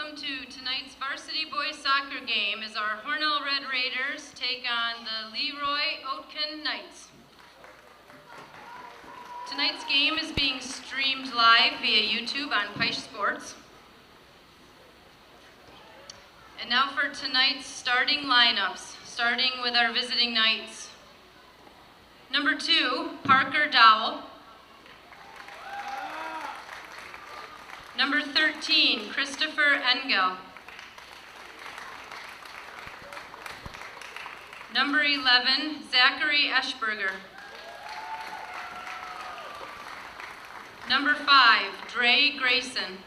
welcome to tonight's varsity boys soccer game as our Hornell Red Raiders take on the LeRoy Oatkan Knights. Tonight's game is being streamed live via YouTube on Peisch Sports. And now for tonight's starting lineups, starting with our visiting Knights. Number 2, Parker Dowell. Number 13, Christopher Engel. Number 11, Zachary Eschberger. Number 5, Dre Grayson.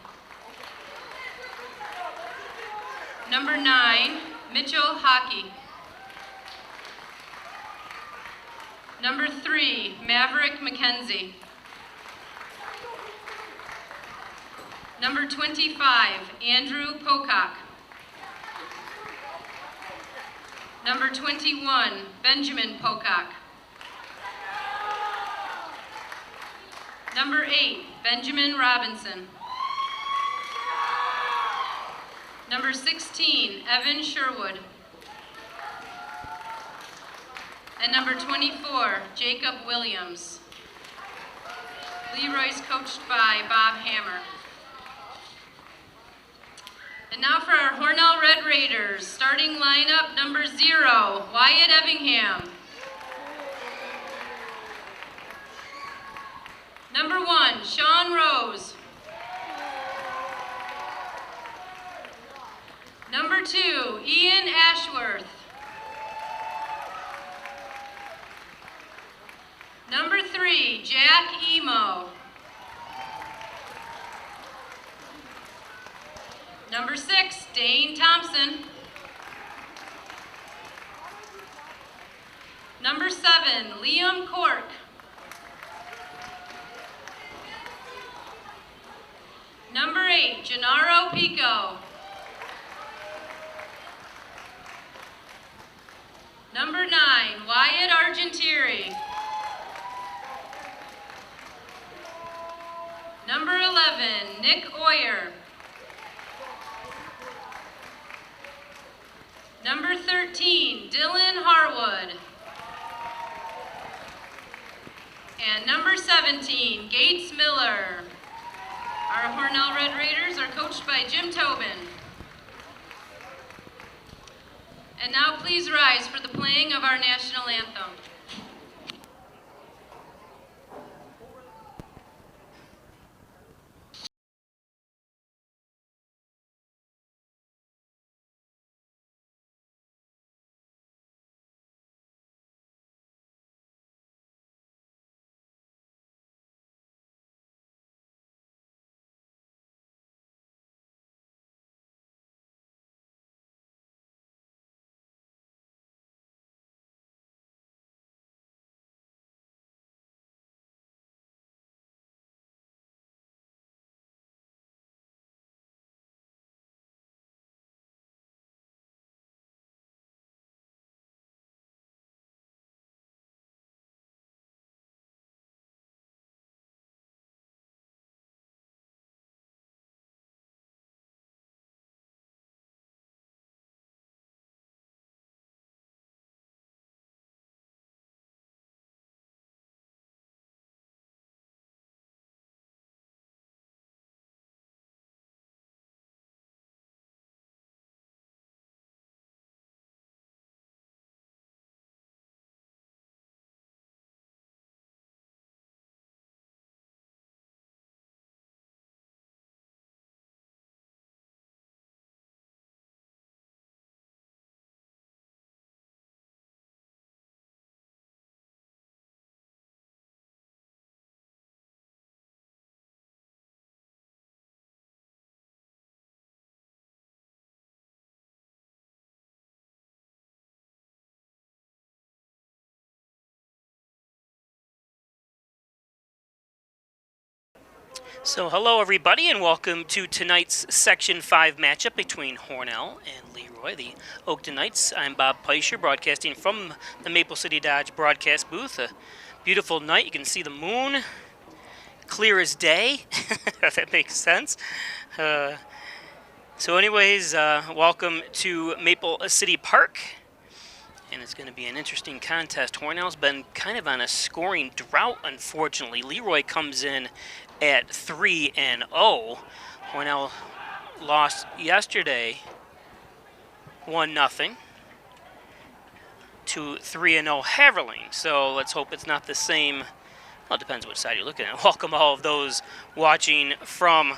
Number 9, Mitchell Hockey. Number 3, Maverick McKenzie. Number 25, Andrew Pocock. Number 21, Benjamin Pocock. Number 8, Benjamin Robinson. Number 16, Evan Sherwood. And number 24, Jacob Williams. LeRoy's coached by Bob Hammer. And now for our Hornell Red Raiders, starting lineup number 0, Wyatt Evingham. Number 1, Sean Rose. Number 2, Ian Ashworth. Number 3, Jack Emo. Number 6, Dane Thompson. Number 7, Liam Cork. Number 8, Gennaro Pico. Number 9, Wyatt Argentieri. Number 11, Nick Oyer. Number 13, Dylan Harwood. And number 17, Gates Miller. Our Hornell Red Raiders are coached by Jim Tobin. And now please rise for the playing of our national anthem. So hello everybody and welcome to tonight's Section 5 matchup between Hornell and LeRoy, the Oatkan Knights. I'm Bob Peischer, broadcasting from the Maple City Dodge broadcast booth. A beautiful night. You can see the moon, clear as day, if that makes sense. So So anyways, welcome to Maple City Park. And it's going to be an interesting contest. Hornell's been kind of on a scoring drought, unfortunately. LeRoy comes in at 3-0. Hornell lost yesterday 1-0 to 3-0 Haverling. So let's hope it's not the same. Well, it depends which side you're looking at. Welcome all of those watching from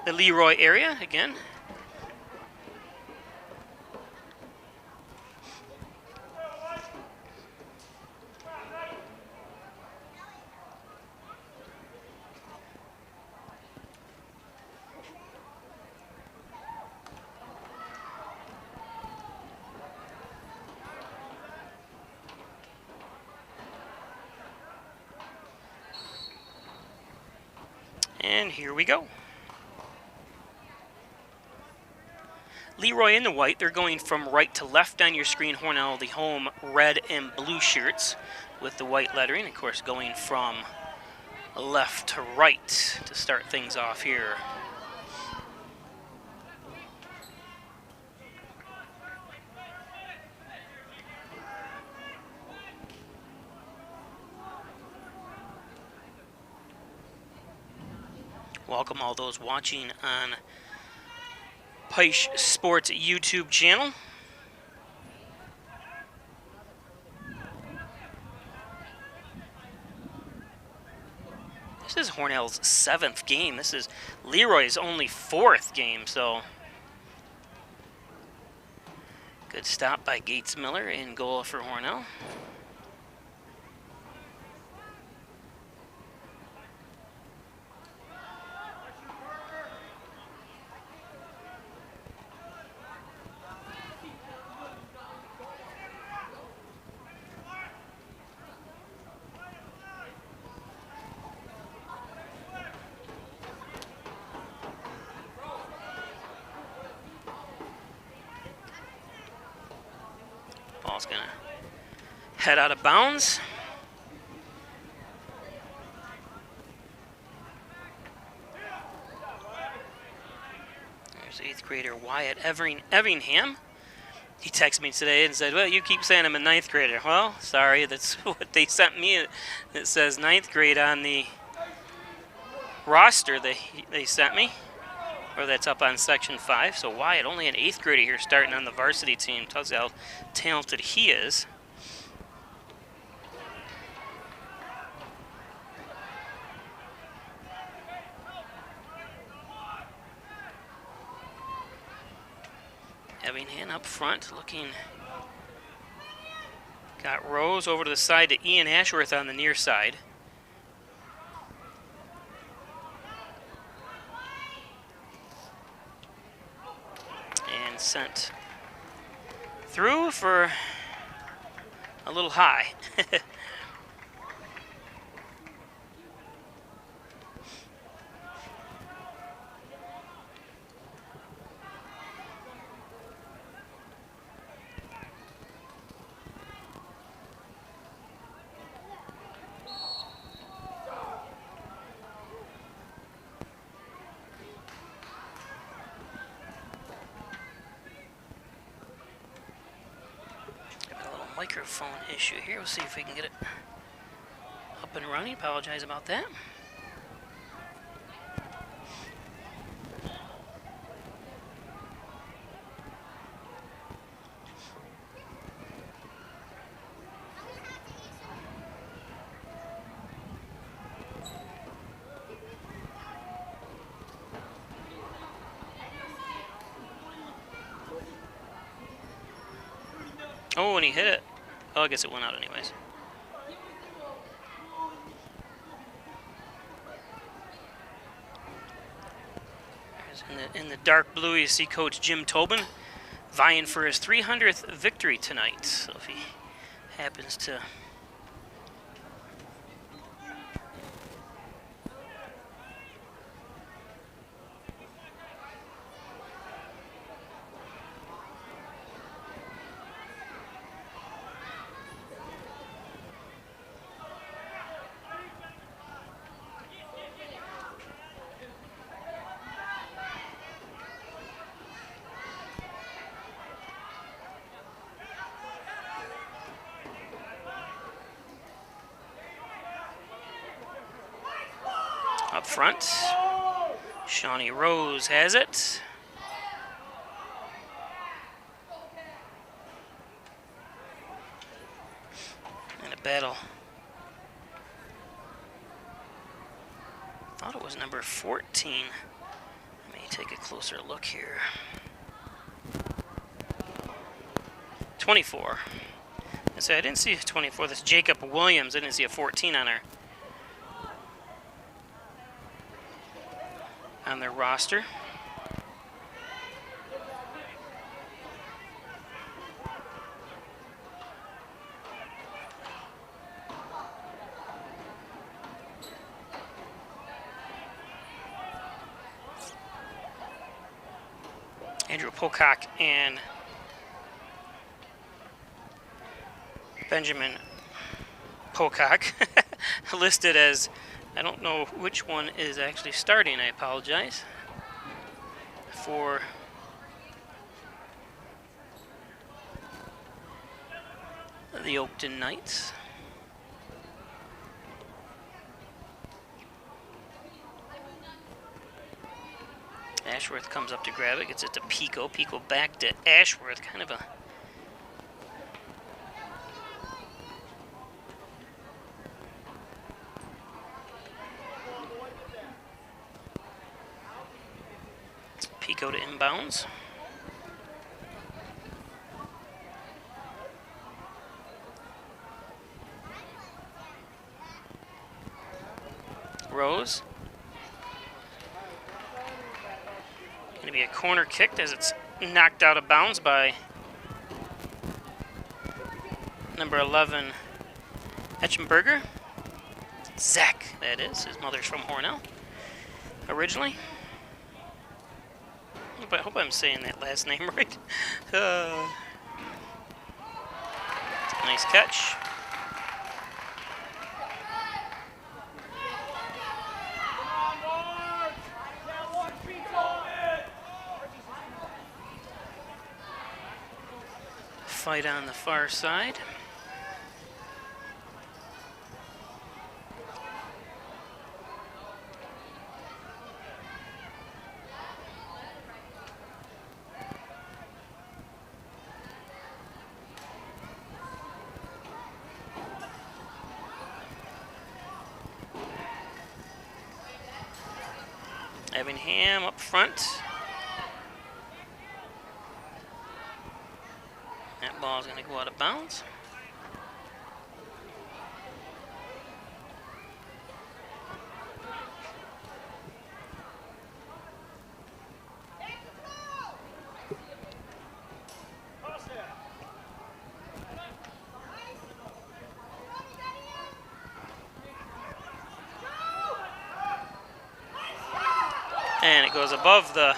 the LeRoy area again. And here we go. LeRoy in the white, they're going from right to left on your screen. Hornell, the home red and blue shirts with the white lettering. Of course, going from left to right to start things off here. Welcome all those watching on Peisch Sports YouTube channel. This is Hornell's 7th game. This is LeRoy's only 4th game, so good stop by Gates Miller in goal for Hornell. Ball's gonna head out of bounds. There's 8th grader Wyatt Everingham. He texted me today and said, well, you keep saying I'm a 9th grader. Well, sorry, that's what they sent me. It says 9th grade on the roster they sent me, or that's up on Section 5. So Wyatt, only an 8th grader here starting on the varsity team. Tells you how talented he is. Everingham up front, looking. Got Rose over to the side to Ian Ashworth on the near side. And sent through for a little high. Microphone issue here. We'll see if we can get it up and running. Apologize about that. Oh, and he hit it. Oh, I guess it went out anyways. In the dark blue, you see Coach Jim Tobin vying for his 300th victory tonight. So if he happens to front. Shawnee Rose has it. And a battle. Thought it was number 14. Let me take a closer look here. 24. So I didn't see 24. That's Jacob Williams. I didn't see a 14 on their roster. Andrew Pocock and Benjamin Pocock listed as, I don't know which one is actually starting, I apologize, for the Oakton Knights. Ashworth comes up to grab it, gets it to Pico. Pico back to Ashworth, kind of a Pico to inbounds. Rose. Going to be a corner kick as it's knocked out of bounds by number 11, Etchenberger. Zach, that is. His mother's from Hornell originally. I hope I'm saying that last name right. Nice catch. Fight on the far side. Evingham up front. That ball's going to go out of bounds. And it goes above the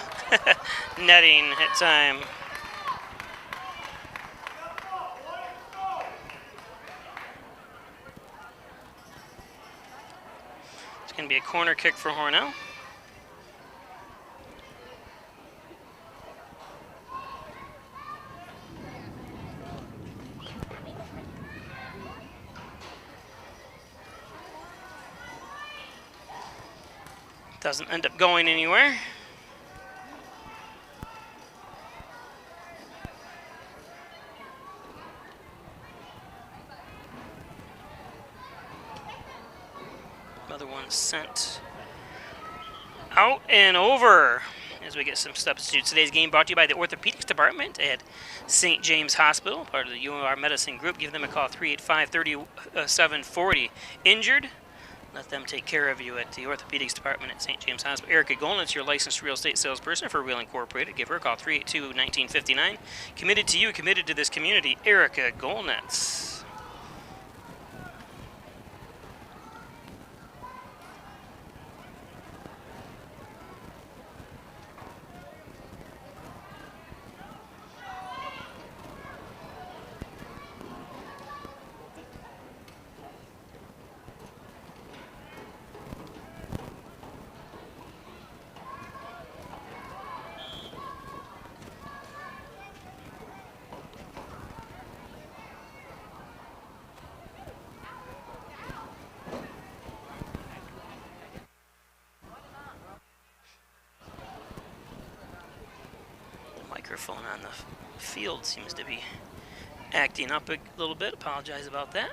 netting at time. It's going to be a corner kick for Hornell. Doesn't end up going anywhere. Another one sent out and over as we get some substitutes. Today's game brought to you by the Orthopedics Department at St. James Hospital, part of the UR Medicine Group. Give them a call, 385-3740. Injured? Let them take care of you at the Orthopedics Department at St. James Hospital. Erica Golnitz, your licensed real estate salesperson for Real Incorporated. Give her a call, 382-1959. Committed to you, committed to this community, Erica Golnitz. microphone on the field seems to be acting up a little bit. Apologize about that.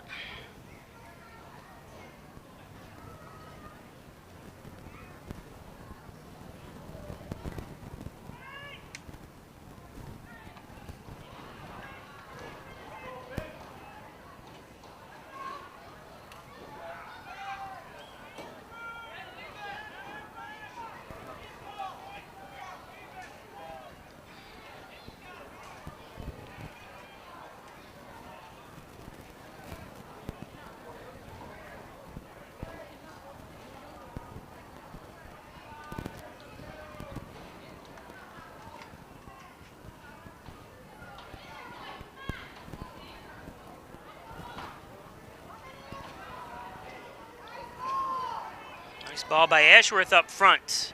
Nice ball by Ashworth up front.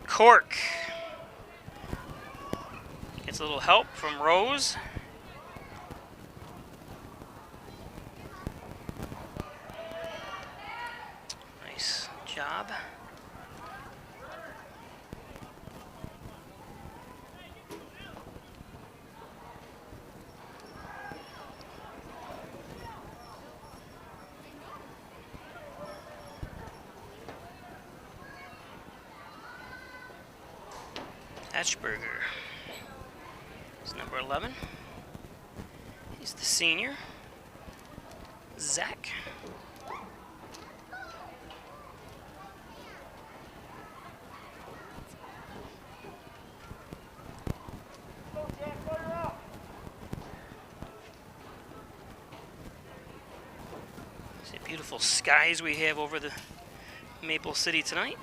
Cork gets a little help from Rose. Nice job. Hatchberger is number 11. He's the senior. Zach. See the beautiful skies we have over the Maple City tonight.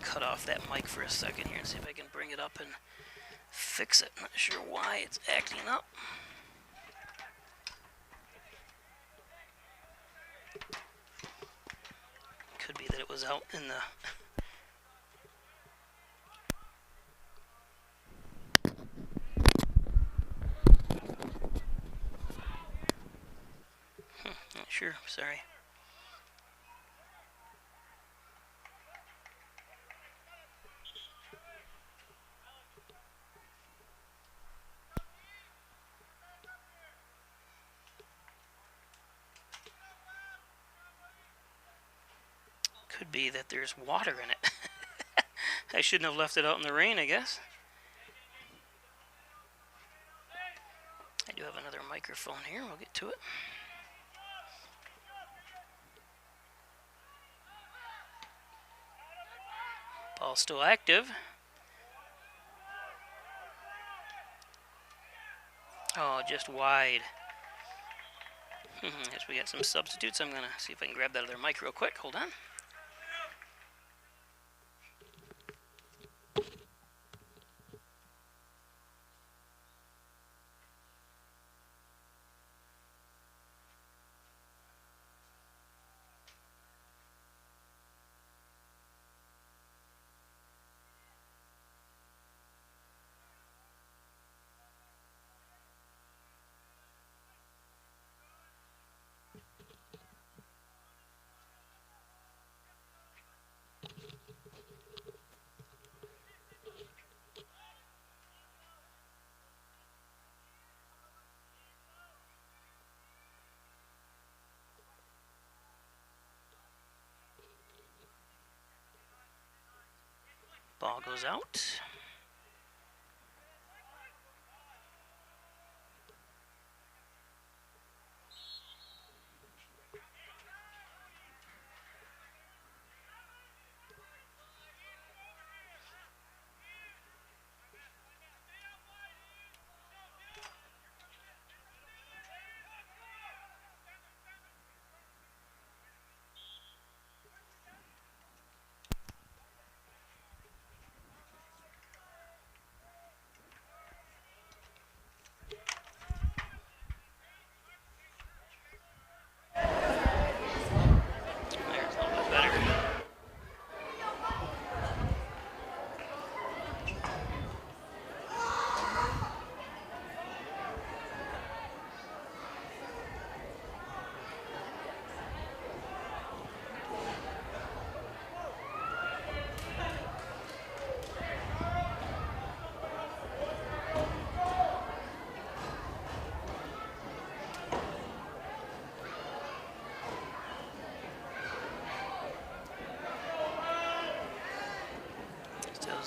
Cut off that mic for a second here and see if I can bring it up and fix it. Not sure why it's acting up. Could be that it was out in the not sure, sorry. Could be that there's water in it. I shouldn't have left it out in the rain, I guess. I do have another microphone here. We'll get to it. Ball still active. Oh, just wide. Guess we got some substitutes. I'm going to see if I can grab that other mic real quick. Hold on. Ball goes out.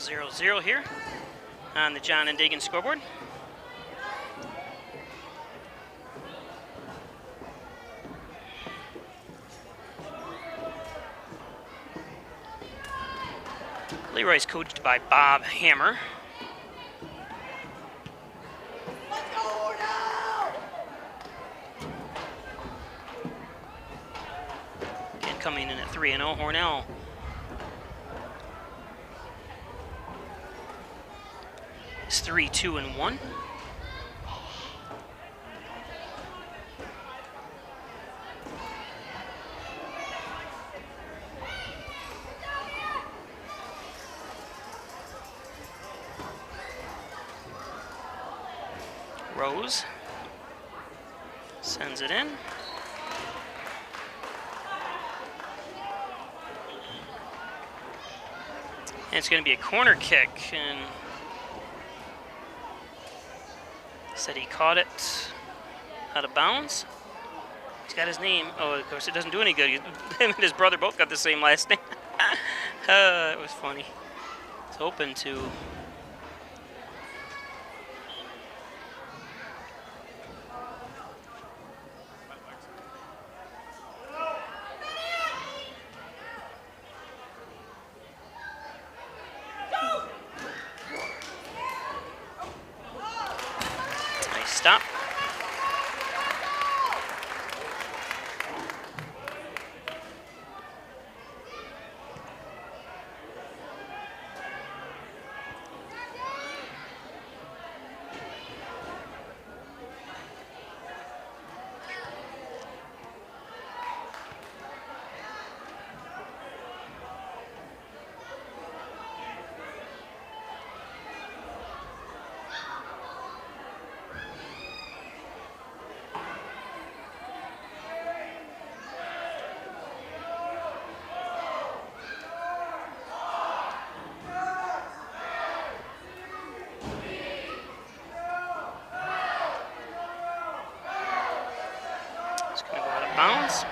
0-0 here on the John and Dagan scoreboard. LeRoy's coached by Bob Hammer. Again, coming in at 3-0, Hornell. It's 3-2-1. Rose sends it in. And it's going to be a corner kick, and said he caught it out of bounds. He's got his name. Oh, of course, it doesn't do any good. Him and his brother both got the same last name. It was funny. It's open to stop. Bounds.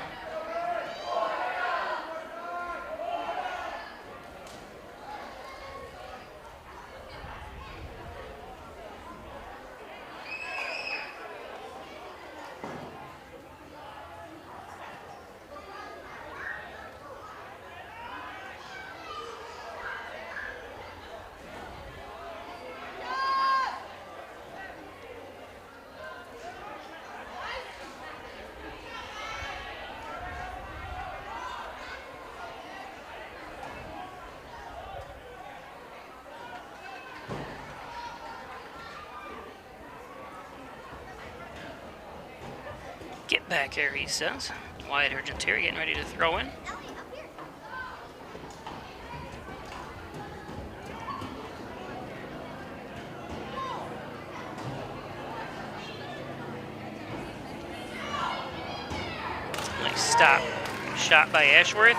Get back here, he says. Wyatt Argentieri getting ready to throw in. Nice stop. Shot by Ashworth.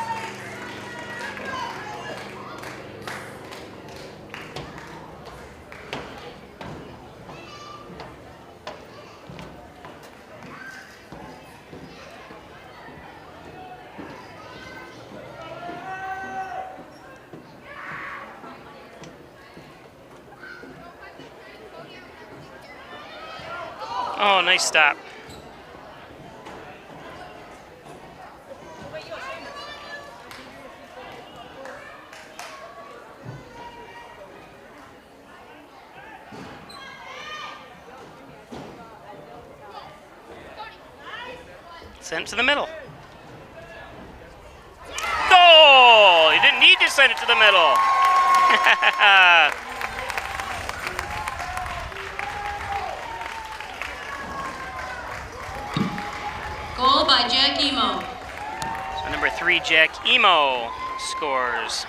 Oh, nice stop. Send it to the middle. Goal! You didn't need to send it to the middle. Goal by Jack Emo. So number 3, Jack Emo scores.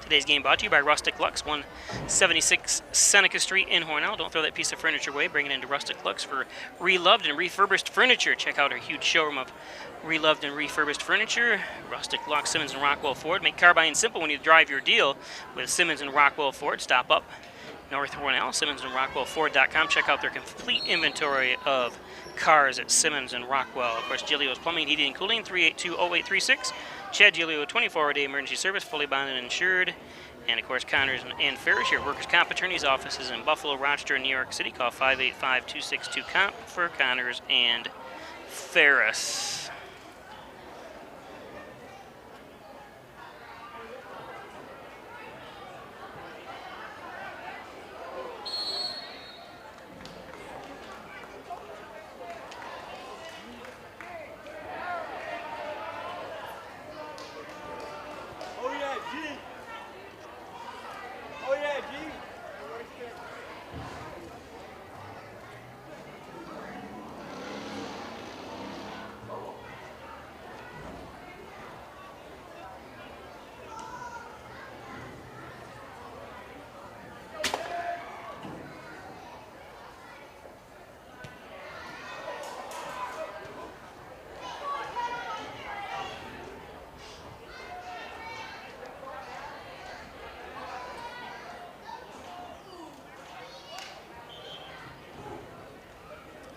Today's game brought to you by Rustic Lux, 176 Seneca Street in Hornell. Don't throw that piece of furniture away. Bring it into Rustic Lux for reloved and refurbished furniture. Check out our huge showroom of reloved and refurbished furniture. Rustic Lux, Simmons and Rockwell Ford. Make car buying simple when you drive your deal with Simmons and Rockwell Ford. Stop up North Hornell, SimmonsandRockwellFord.com. Check out their complete inventory of cars at Simmons and Rockwell. Of course, Gilio's Plumbing, Heating, and Cooling, 382-0836. Chad Giglio, 24-hour-a-day emergency service, fully bonded and insured. And, of course, Connors and Ferris, your workers' comp attorney's offices in Buffalo, Rochester, and New York City. Call 585-262-COMP for Connors and Ferris.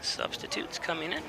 Substitutes coming in.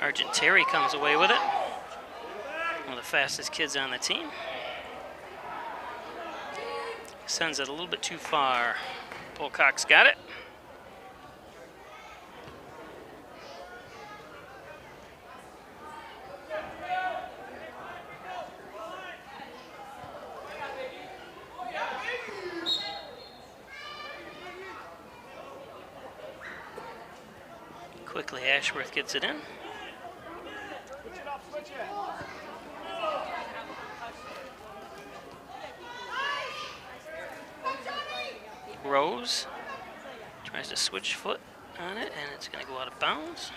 Argent Terry comes away with it. One of the fastest kids on the team. Sends it a little bit too far. Polcock's got it. Quickly, Ashworth gets it in. Rose tries to switch foot on it, and it's going to go out of bounds.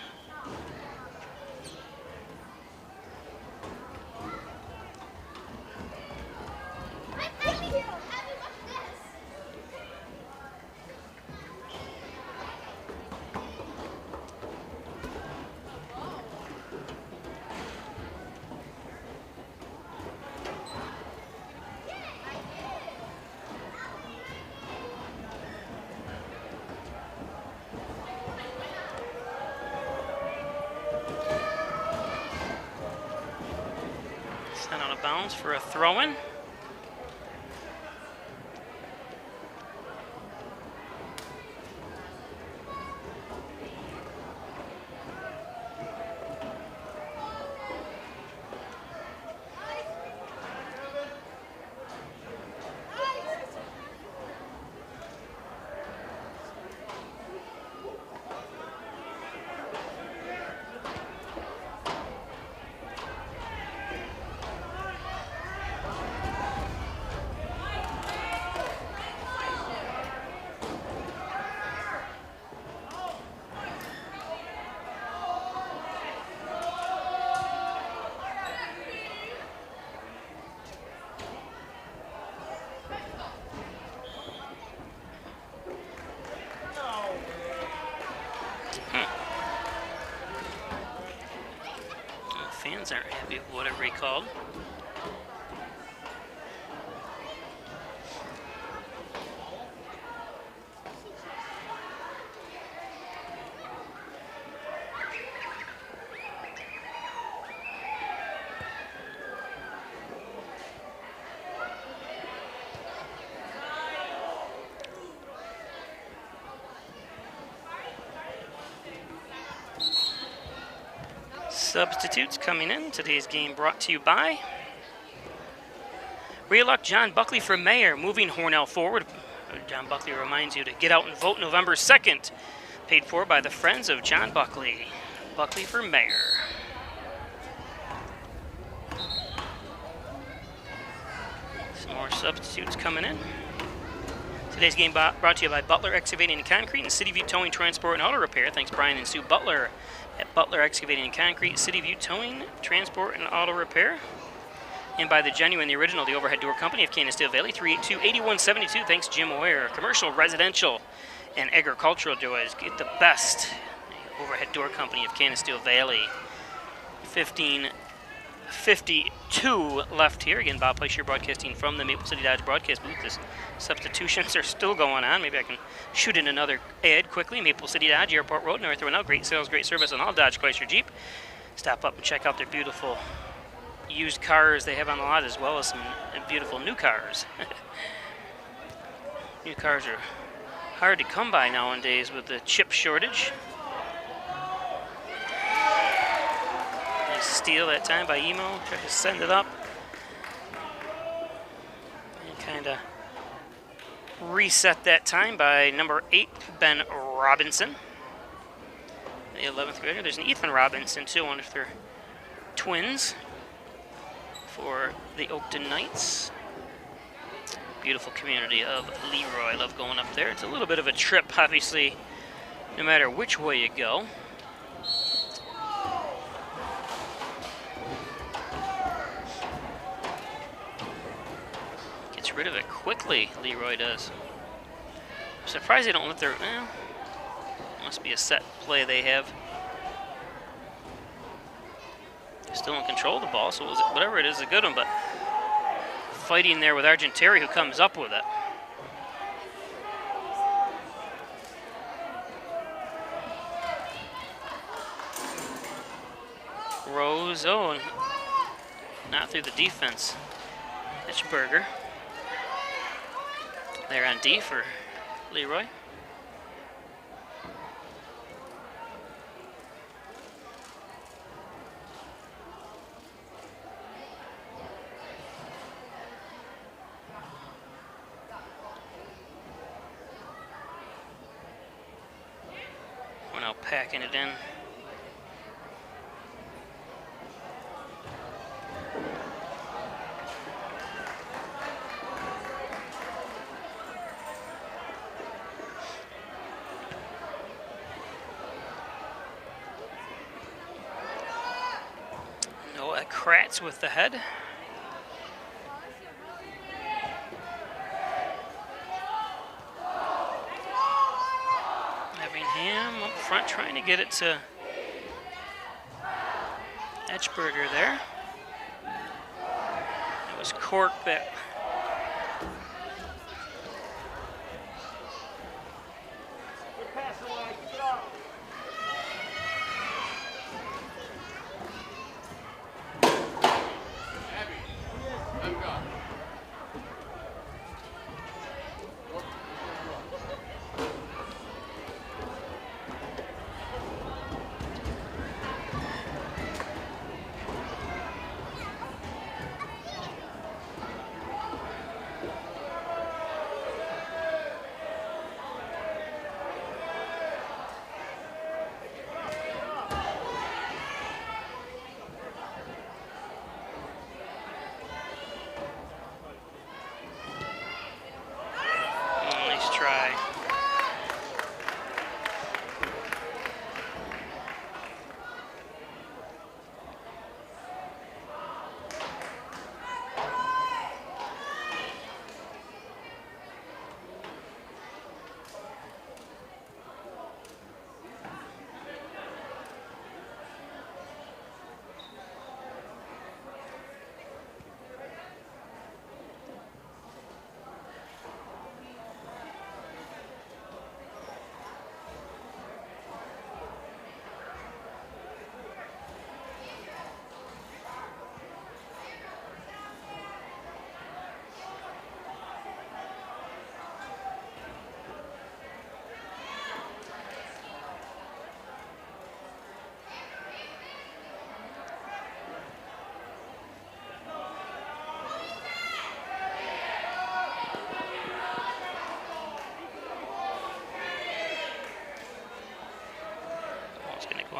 Out of bounds for a throw-in. Fans aren't happy with whatever he called. Substitutes coming in. Today's game brought to you by Reeluck John Buckley for mayor, moving Hornell forward. John Buckley reminds you to get out and vote November 2nd. Paid for by the Friends of John Buckley. Buckley for mayor. Some more substitutes coming in. Today's game brought to you by Butler Excavating and Concrete and City View Towing, Transport, and Auto Repair. Thanks, Brian and Sue Butler at Butler Excavating and Concrete, City View Towing, Transport, and Auto Repair. And by the genuine, the original, the Overhead Door Company of Canisteo Valley, 382-8172. Thanks, Jim Ware. Commercial, residential, and agricultural doors. Get the best. Overhead Door Company of Canisteo Valley. 15:52 left here. Again, Bob Pleish here broadcasting from the Maple City Dodge broadcast booth. The substitutions are still going on. Maybe I can shoot in another ad quickly. Maple City Dodge, Airport Road, North Hornell. Great sales, great service on all Dodge, Chrysler, Jeep. Stop up and check out their beautiful used cars they have on the lot, as well as some beautiful new cars. New cars are hard to come by nowadays with the chip shortage. Nice steal that time by Emo. Tried to send it up. And kind of reset that time by number 8, Ben Robinson. The 11th grader. There's an Ethan Robinson, too. I wonder if they're twins for the Oatkan Knights. Beautiful community of LeRoy. Love going up there. It's a little bit of a trip, obviously, no matter which way you go. Gets rid of it quickly, LeRoy does. I'm surprised they don't let their... must be a set play they have. Still in control of the ball, so whatever it is a good one, but fighting there with Argenteri, who comes up with it. Rose, and not through the defense. Hitchberger. There on D for LeRoy. Packing it in. Noah Kratz with the head. Ham up front trying to get it to Etchberger there. It was Cork that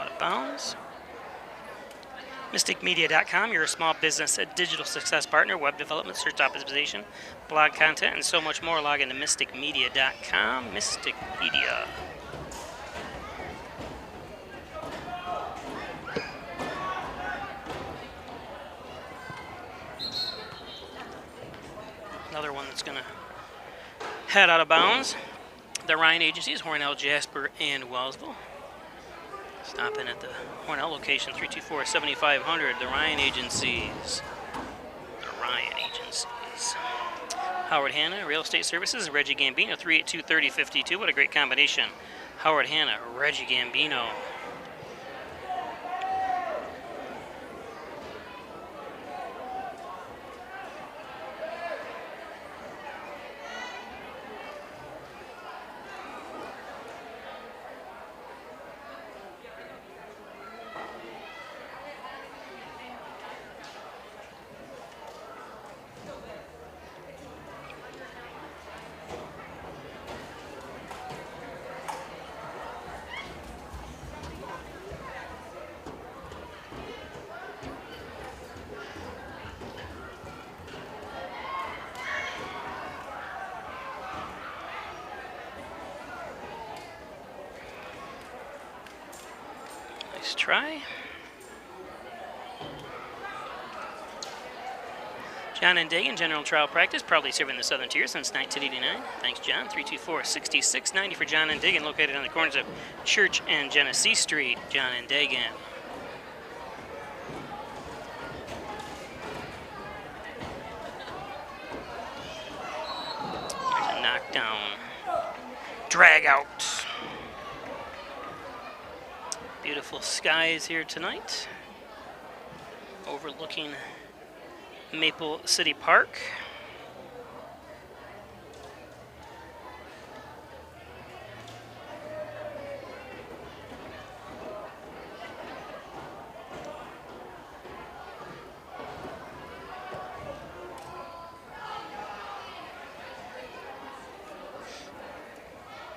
out of bounds. MysticMedia.com, your small business digital success partner, web development, search optimization, blog content, and so much more. Log into MysticMedia.com. Mystic Media. head out of bounds. The Ryan agencies, Hornell, Jasper, and Wellsville. Stop in at the Hornell location, 324-7500. The Ryan agencies. The Ryan agencies. Howard Hanna, Real Estate Services, Reggie Gambino, 382-3052. What a great combination. Howard Hanna, Reggie Gambino. Nice try. John and Dagan, General Trial Practice, proudly serving the Southern Tier since 1989. Thanks, John. 324-6690 for John and Dagan, located on the corners of Church and Genesee Street. John and Dagan. There's a knockdown. Drag out. Beautiful skies here tonight, overlooking Maple City Park.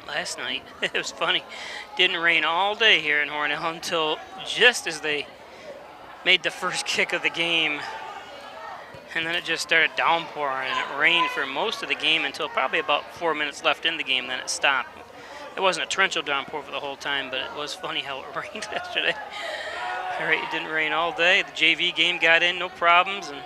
Last night, it was funny, didn't rain all day here in Hornell until just as they made the first kick of the game, and then it just started downpouring, and it rained for most of the game until probably about 4 minutes left in the game, then it stopped. It wasn't a torrential downpour for the whole time, but it was funny how it rained yesterday. All right, it didn't rain all day. The JV game got in, no problems, and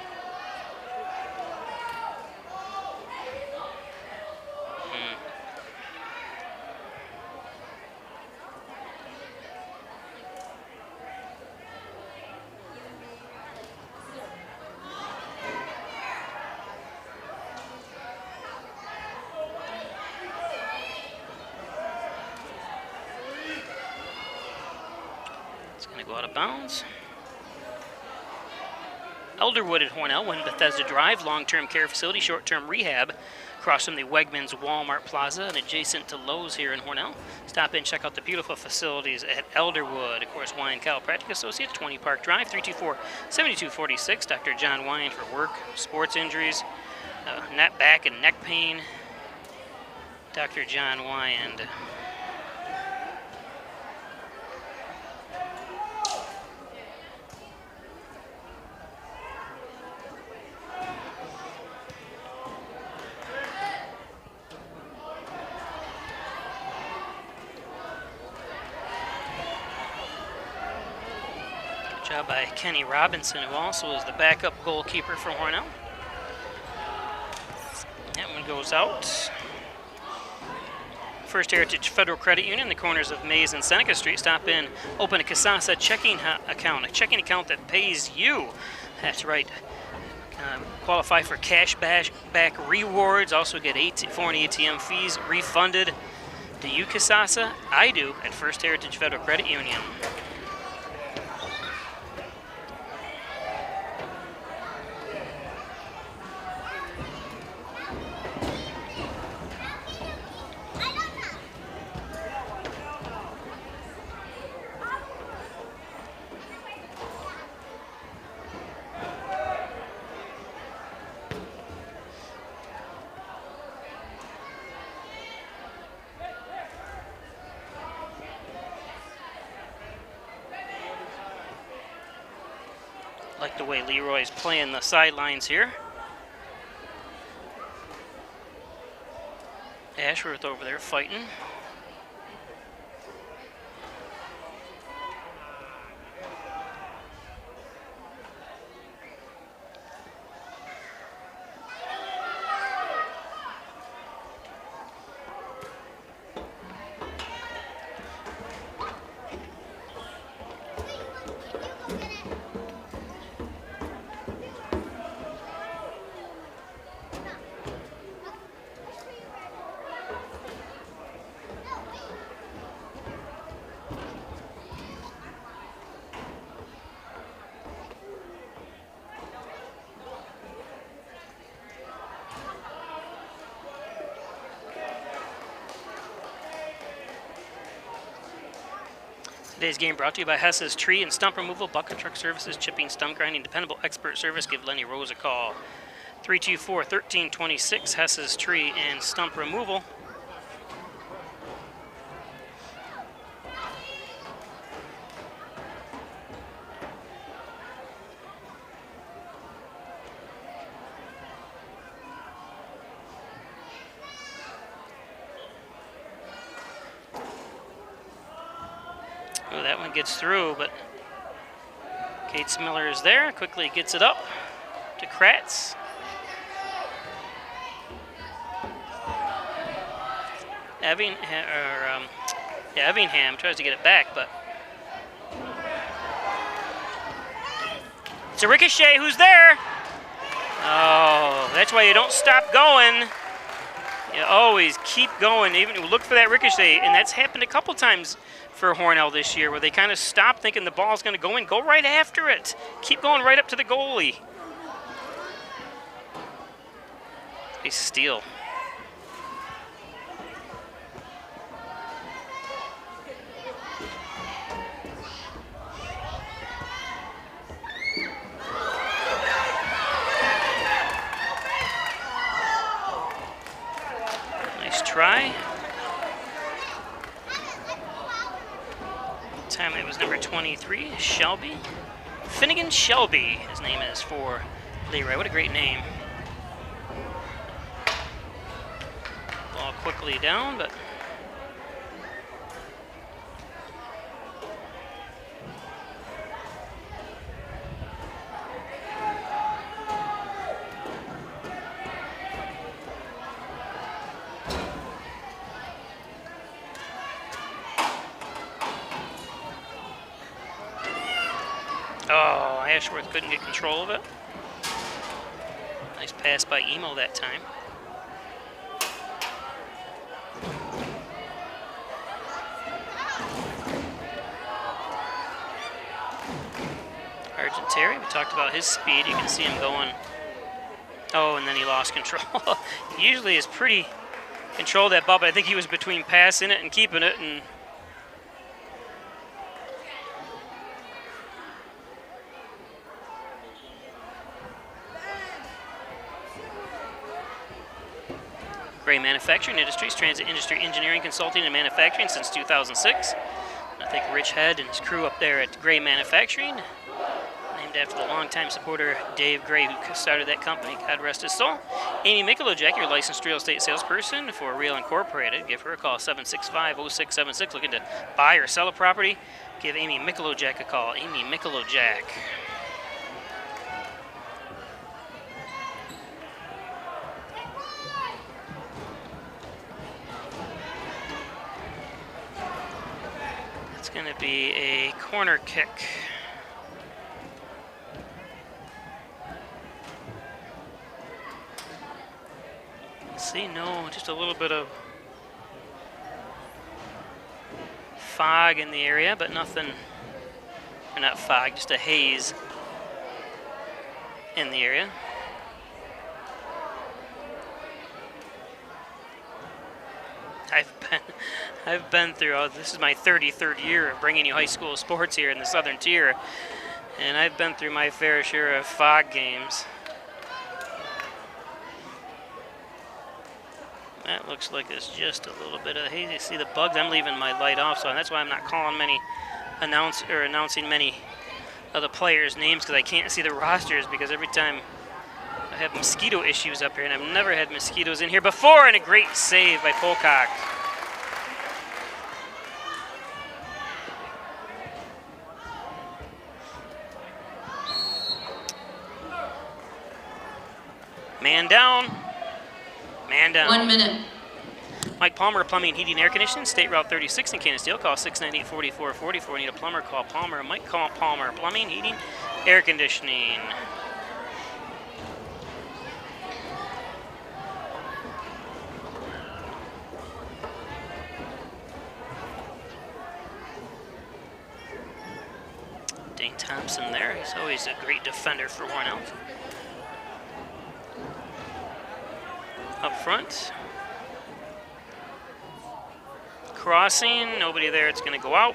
go out of bounds. Elderwood at Hornell, One Bethesda Drive, long-term care facility, short-term rehab, across from the Wegmans Walmart Plaza and adjacent to Lowe's here in Hornell. Stop in, check out the beautiful facilities at Elderwood. Of course, Wyan Chiropractic Associates, 20 Park Drive, 324-7246. Dr. John Wyan for work, sports injuries, back and neck pain. Dr. John Wyan. Job by Kenny Robinson, who also is the backup goalkeeper for Hornell. That one goes out. First Heritage Federal Credit Union, the corners of Mays and Seneca Street. Stop in, open a Casasa checking account, a checking account that pays you. That's right. Qualify for cash back rewards. Also get foreign ATM fees refunded. Do you, Casasa? I do at First Heritage Federal Credit Union. Like the way LeRoy's playing the sidelines here. Ashworth over there fighting. Today's game brought to you by Hess's Tree and Stump Removal, Bucket Truck Services, Chipping, Stump Grinding, Dependable Expert Service. Give Lenny Rose a call. 324-1326, Hess's Tree and Stump Removal. Oh, that one gets through, but Kate Miller is there. Quickly gets it up to Kratz. Evingham tries to get it back, but it's a ricochet. Who's there? Oh, that's why you don't stop going. You always keep going. Even look for that ricochet, and that's happened a couple times for Hornell this year, where they kind of stop thinking the ball's going to go in. Go right after it. Keep going right up to the goalie. Nice steal. Nice try. Time it was number 23, Shelby. Finnegan Shelby, his name is for LeRoy. What a great name. Ball quickly down, but oh, Ashworth couldn't get control of it. Nice pass by Emo that time. Terry, we talked about his speed. You can see him going. Oh, and then he lost control. He usually is pretty controlled that ball, but I think he was between passing it and keeping it. And Gray Manufacturing Industries, transit industry engineering, consulting, and manufacturing since 2006. And I think Rich Head and his crew up there at Gray Manufacturing, named after the longtime supporter Dave Gray, who started that company. God rest his soul. Amy Michelojek, your licensed real estate salesperson for Real Incorporated. Give her a call, 765-0676. Looking to buy or sell a property? Give Amy Michelojek a call. Amy Michelojek. It's going to be a corner kick. See, no, just a little bit of fog in the area, but nothing, or not fog, just a haze in the area. I've been through, this is my 33rd year of bringing you high school sports here in the Southern Tier, and I've been through my fair share of fog games. That looks like it's just a little bit of hazy. See the bugs? I'm leaving my light off, so that's why I'm not calling many announcing many of the players' names, because I can't see the rosters, because every time I have mosquito issues up here, and I've never had mosquitoes in here before. And a great save by Pocock. Man down. Man down. 1 minute. Mike Palmer, Plumbing, Heating, Air Conditioning, State Route 36 in Canisteel. Call 698-4444. Need a plumber? Call Palmer. Mike, call Palmer. Plumbing, Heating, Air Conditioning. Dane Thompson there. He's always a great defender for Hornell. Up front. Crossing, nobody there, it's going to go out.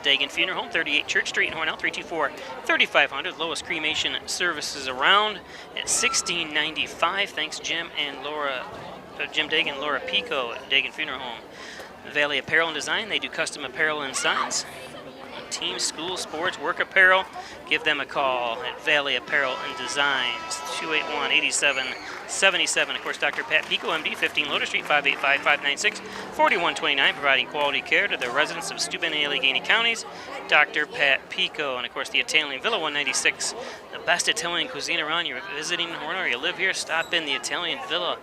Dagan Funeral Home, 38 Church Street in Hornell, 324-3500. Lowest cremation services around at $16.95. Thanks, Jim and Laura, Jim Dagan and Laura Pico at Dagan Funeral Home. Valley Apparel and Design, they do custom apparel and signs. Team, school, sports, work apparel. Give them a call at Valley Apparel and Designs, 281-8777. Of course, Dr. Pat Pico, MD, 15 Loader Street, 585-596-4129, providing quality care to the residents of Steuben and Allegheny counties. Dr. Pat Pico, and of course, the Italian Villa, 196. The best Italian cuisine around. You're visiting Hornell or you live here, stop in the Italian Villa.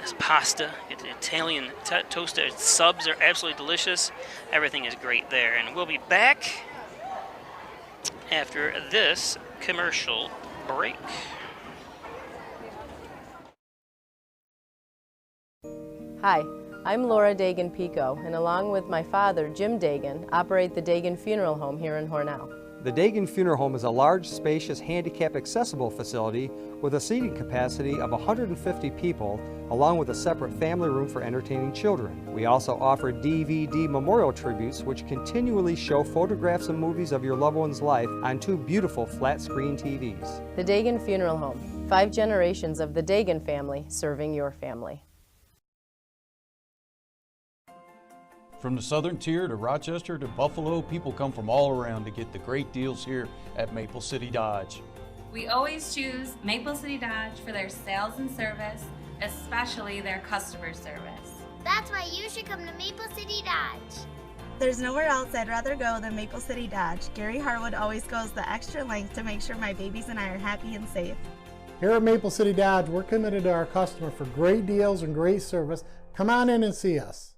This pasta, Italian toasted subs are absolutely delicious. Everything is great there. And we'll be back after this commercial break. Hi, I'm Laura Dagan Pico, and along with my father, Jim Dagan, operate the Dagan Funeral Home here in Hornell. The Dagan Funeral Home is a large, spacious, handicap-accessible facility with a seating capacity of 150 people, along with a separate family room for entertaining children. We also offer DVD memorial tributes, which continually show photographs and movies of your loved one's life on 2 beautiful flat-screen TVs. The Dagan Funeral Home, 5 generations of the Dagan family serving your family. From the southern tier to Rochester to Buffalo, people come from all around to get the great deals here at Maple City Dodge. We always choose Maple City Dodge for their sales and service, especially their customer service. That's why you should come to Maple City Dodge. There's nowhere else I'd rather go than Maple City Dodge. Gary Harwood always goes the extra length to make sure my babies and I are happy and safe. Here at Maple City Dodge, we're committed to our customer for great deals and great service. Come on in and see us.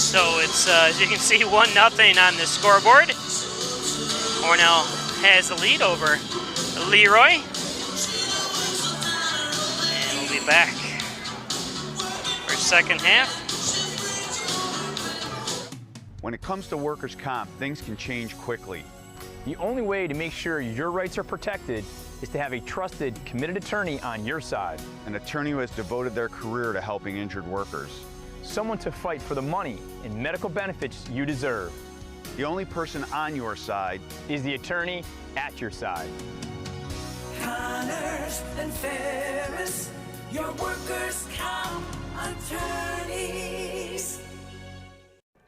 So it's, as you can see, 1-0 on the scoreboard. Hornell has the lead over LeRoy. And we'll be back for second half. When it comes to workers' comp, things can change quickly. The only way to make sure your rights are protected is to have a trusted, committed attorney on your side. An attorney who has devoted their career to helping injured workers. Someone to fight for the money and medical benefits you deserve. The only person on your side is the attorney at your side. Connors and Ferris, your workers' comp attorneys.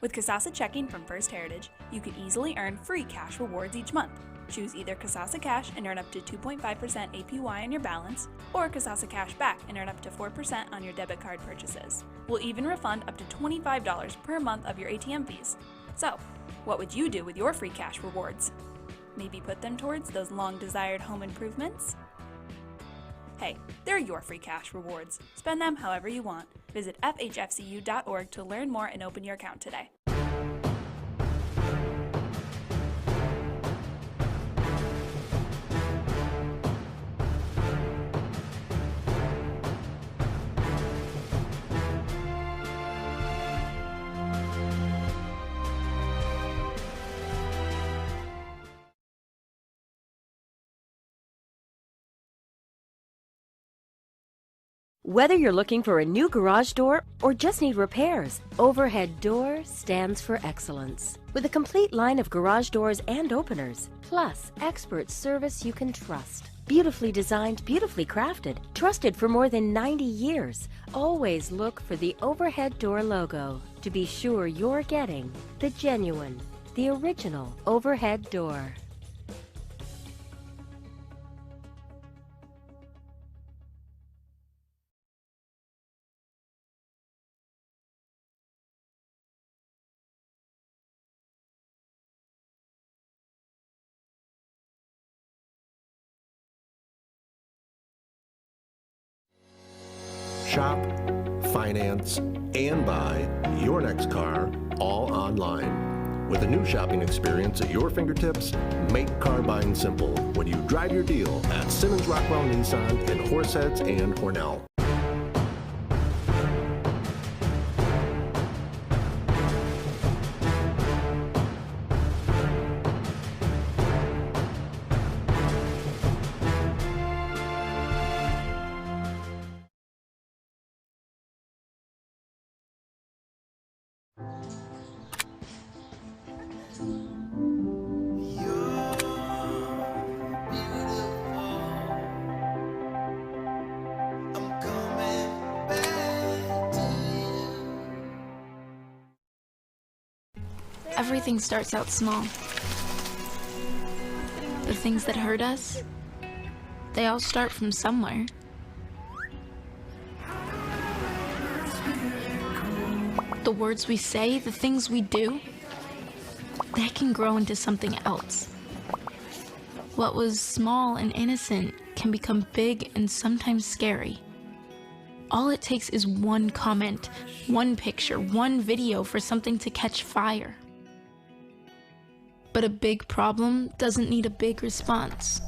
With Kasasa Checking from First Heritage, you can easily earn free cash rewards each month. Choose either Kasasa Cash and earn up to 2.5% APY on your balance, or Kasasa Cash Back and earn up to 4% on your debit card purchases. We'll even refund up to $25 per month of your ATM fees. So, what would you do with your free cash rewards? Maybe put them towards those long-desired home improvements? Hey, they're your free cash rewards. Spend them however you want. Visit fhfcu.org to learn more and open your account today. Whether you're looking for a new garage door or just need repairs, Overhead Door stands for excellence. With a complete line of garage doors and openers, plus expert service you can trust. Beautifully designed, beautifully crafted, trusted for more than 90 years. Always look for the Overhead Door logo to be sure you're getting the genuine, the original Overhead Door. Shop, finance, and buy your next car all online. With a new shopping experience at your fingertips, make car buying simple when you drive your deal at Simmons Rockwell Nissan in Horseheads and Hornell. everything starts out small. The things that hurt us, they all start from somewhere. The words we say, the things we do, they can grow into something else. What was small and innocent can become big and sometimes scary. All it takes is one comment, one picture, one video for something to catch fire. But a big problem doesn't need a big response.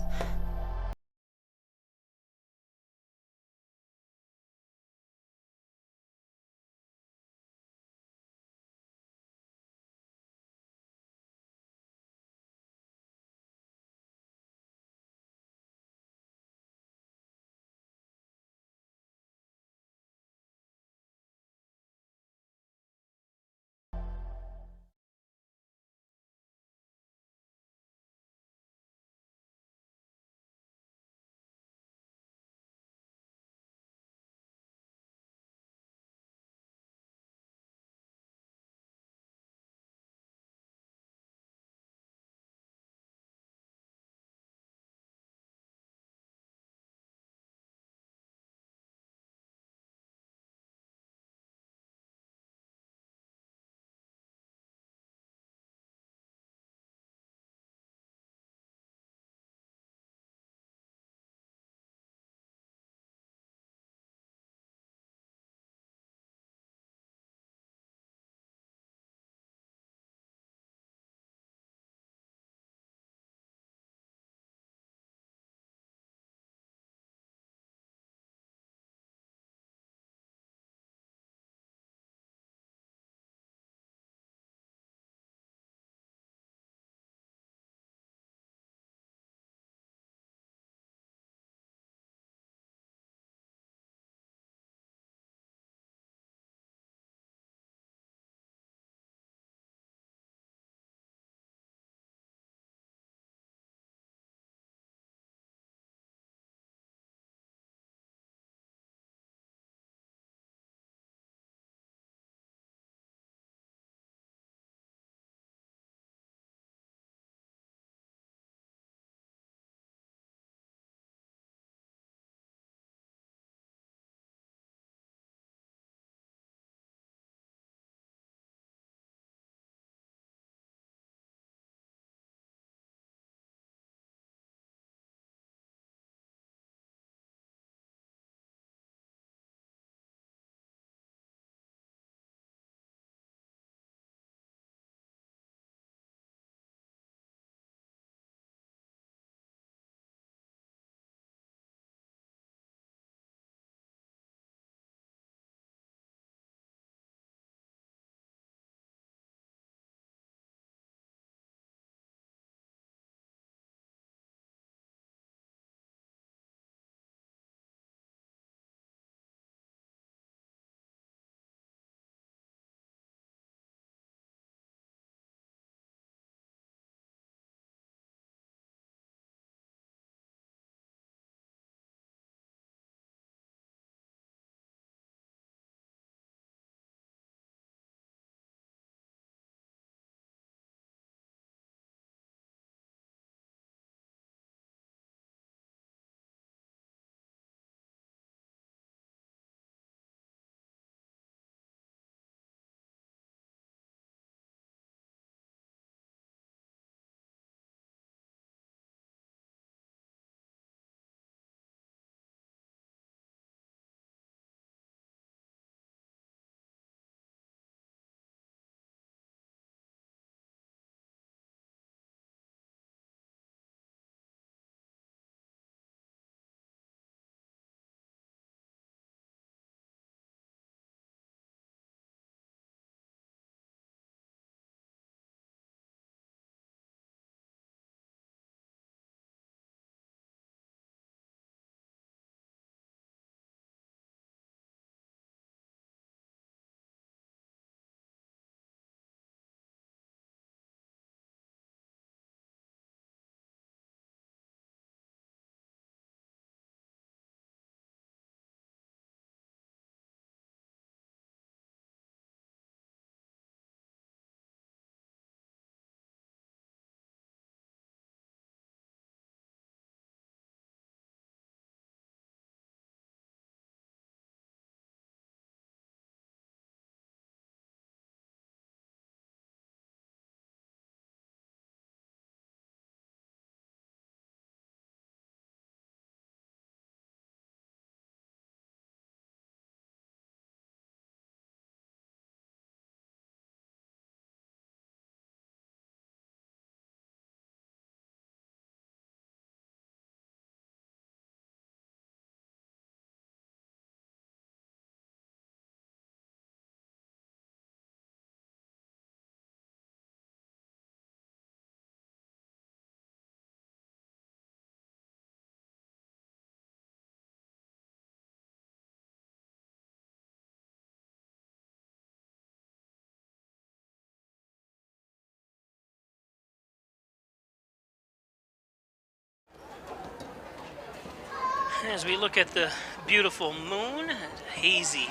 As we look at the beautiful moon, hazy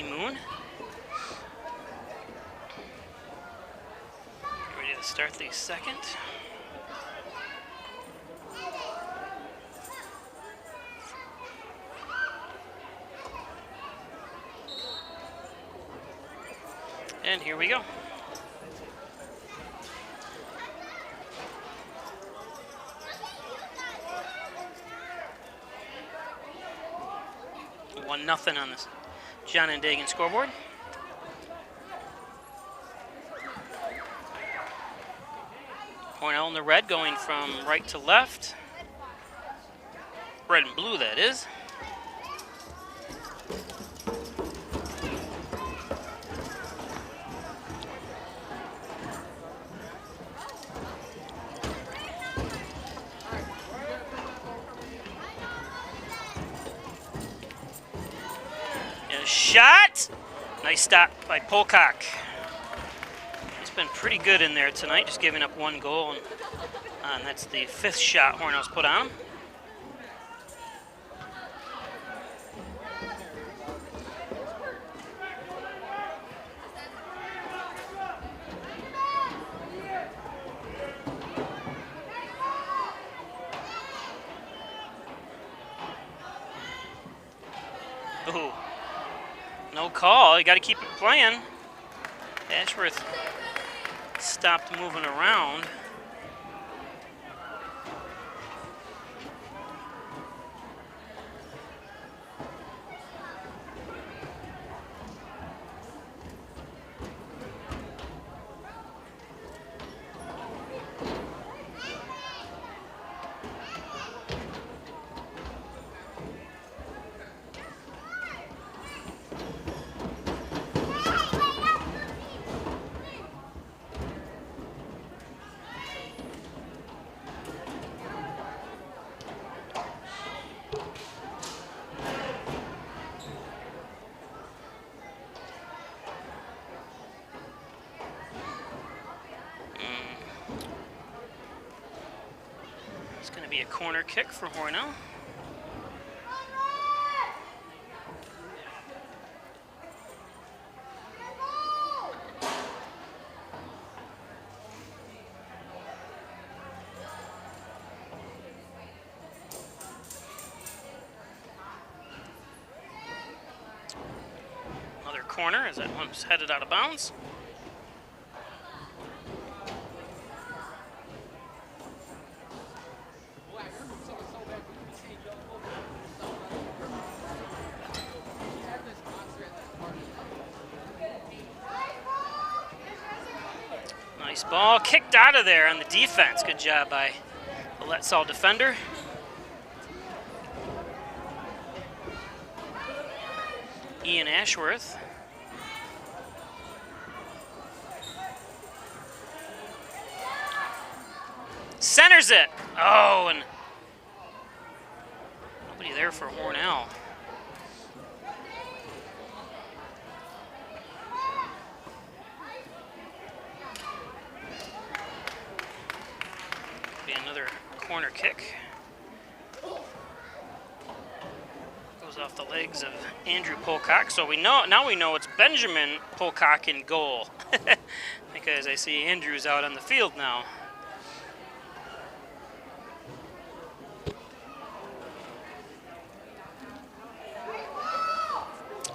moon. Ready to start the second. And here we go. Nothing on this John and Dagan scoreboard. Hornell in the red going from right to left. Red and blue, that is. Shot! Nice stop by Polcock. He's been pretty good in there tonight, just giving up one goal, and that's the 5th shot Hornell's put on him. Ooh. No call. You got to keep it playing. Ashworth stopped moving around. It's going to be a corner kick for Hornell. Another corner as that one's headed out of bounds. Nice ball, kicked out of there on the defense. Good job by the Let's All defender. Ian Ashworth. Centers it. Oh, and nobody there for Hornell. Be another corner kick. Goes off the legs of Andrew Polcock. So we know now it's Benjamin Polcock in goal. Because I see Andrew's out on the field now.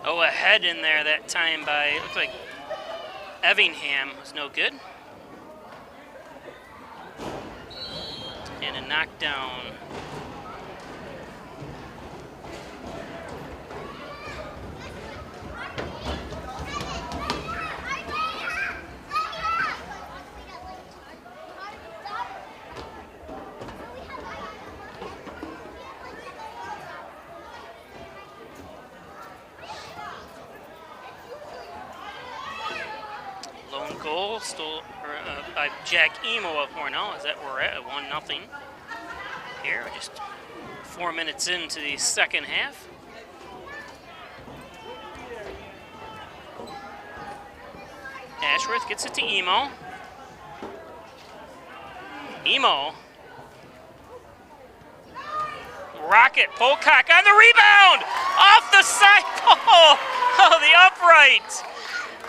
Oh, a head in there that time by, looks like Evingham was no good. And a knockdown. Lone goal stole by Jack Emo of Hornell. Is that where we're at 1-0 here? We're just 4 minutes into the second half. Ashworth gets it to Emo. Rocket Polecock on the rebound! Off the side pole! Oh, the upright!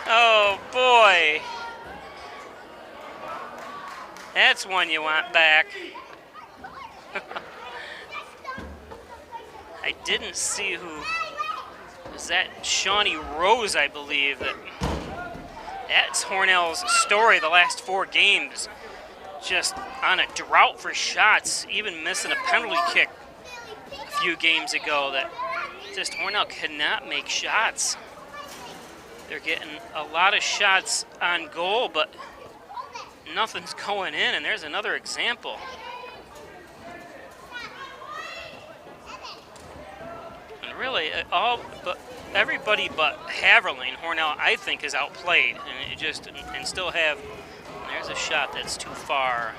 Oh, boy. That's one you want back. I didn't see who... Was that Shawnee Rose, I believe? That's Hornell's story the last 4 games. Just on a drought for shots, even missing a penalty kick a few games ago. That just Hornell cannot make shots. They're getting a lot of shots on goal, but nothing's going in, and there's another example. And really, everybody but Haverling, Hornell, I think, is outplayed, and still have. There's a shot that's too far.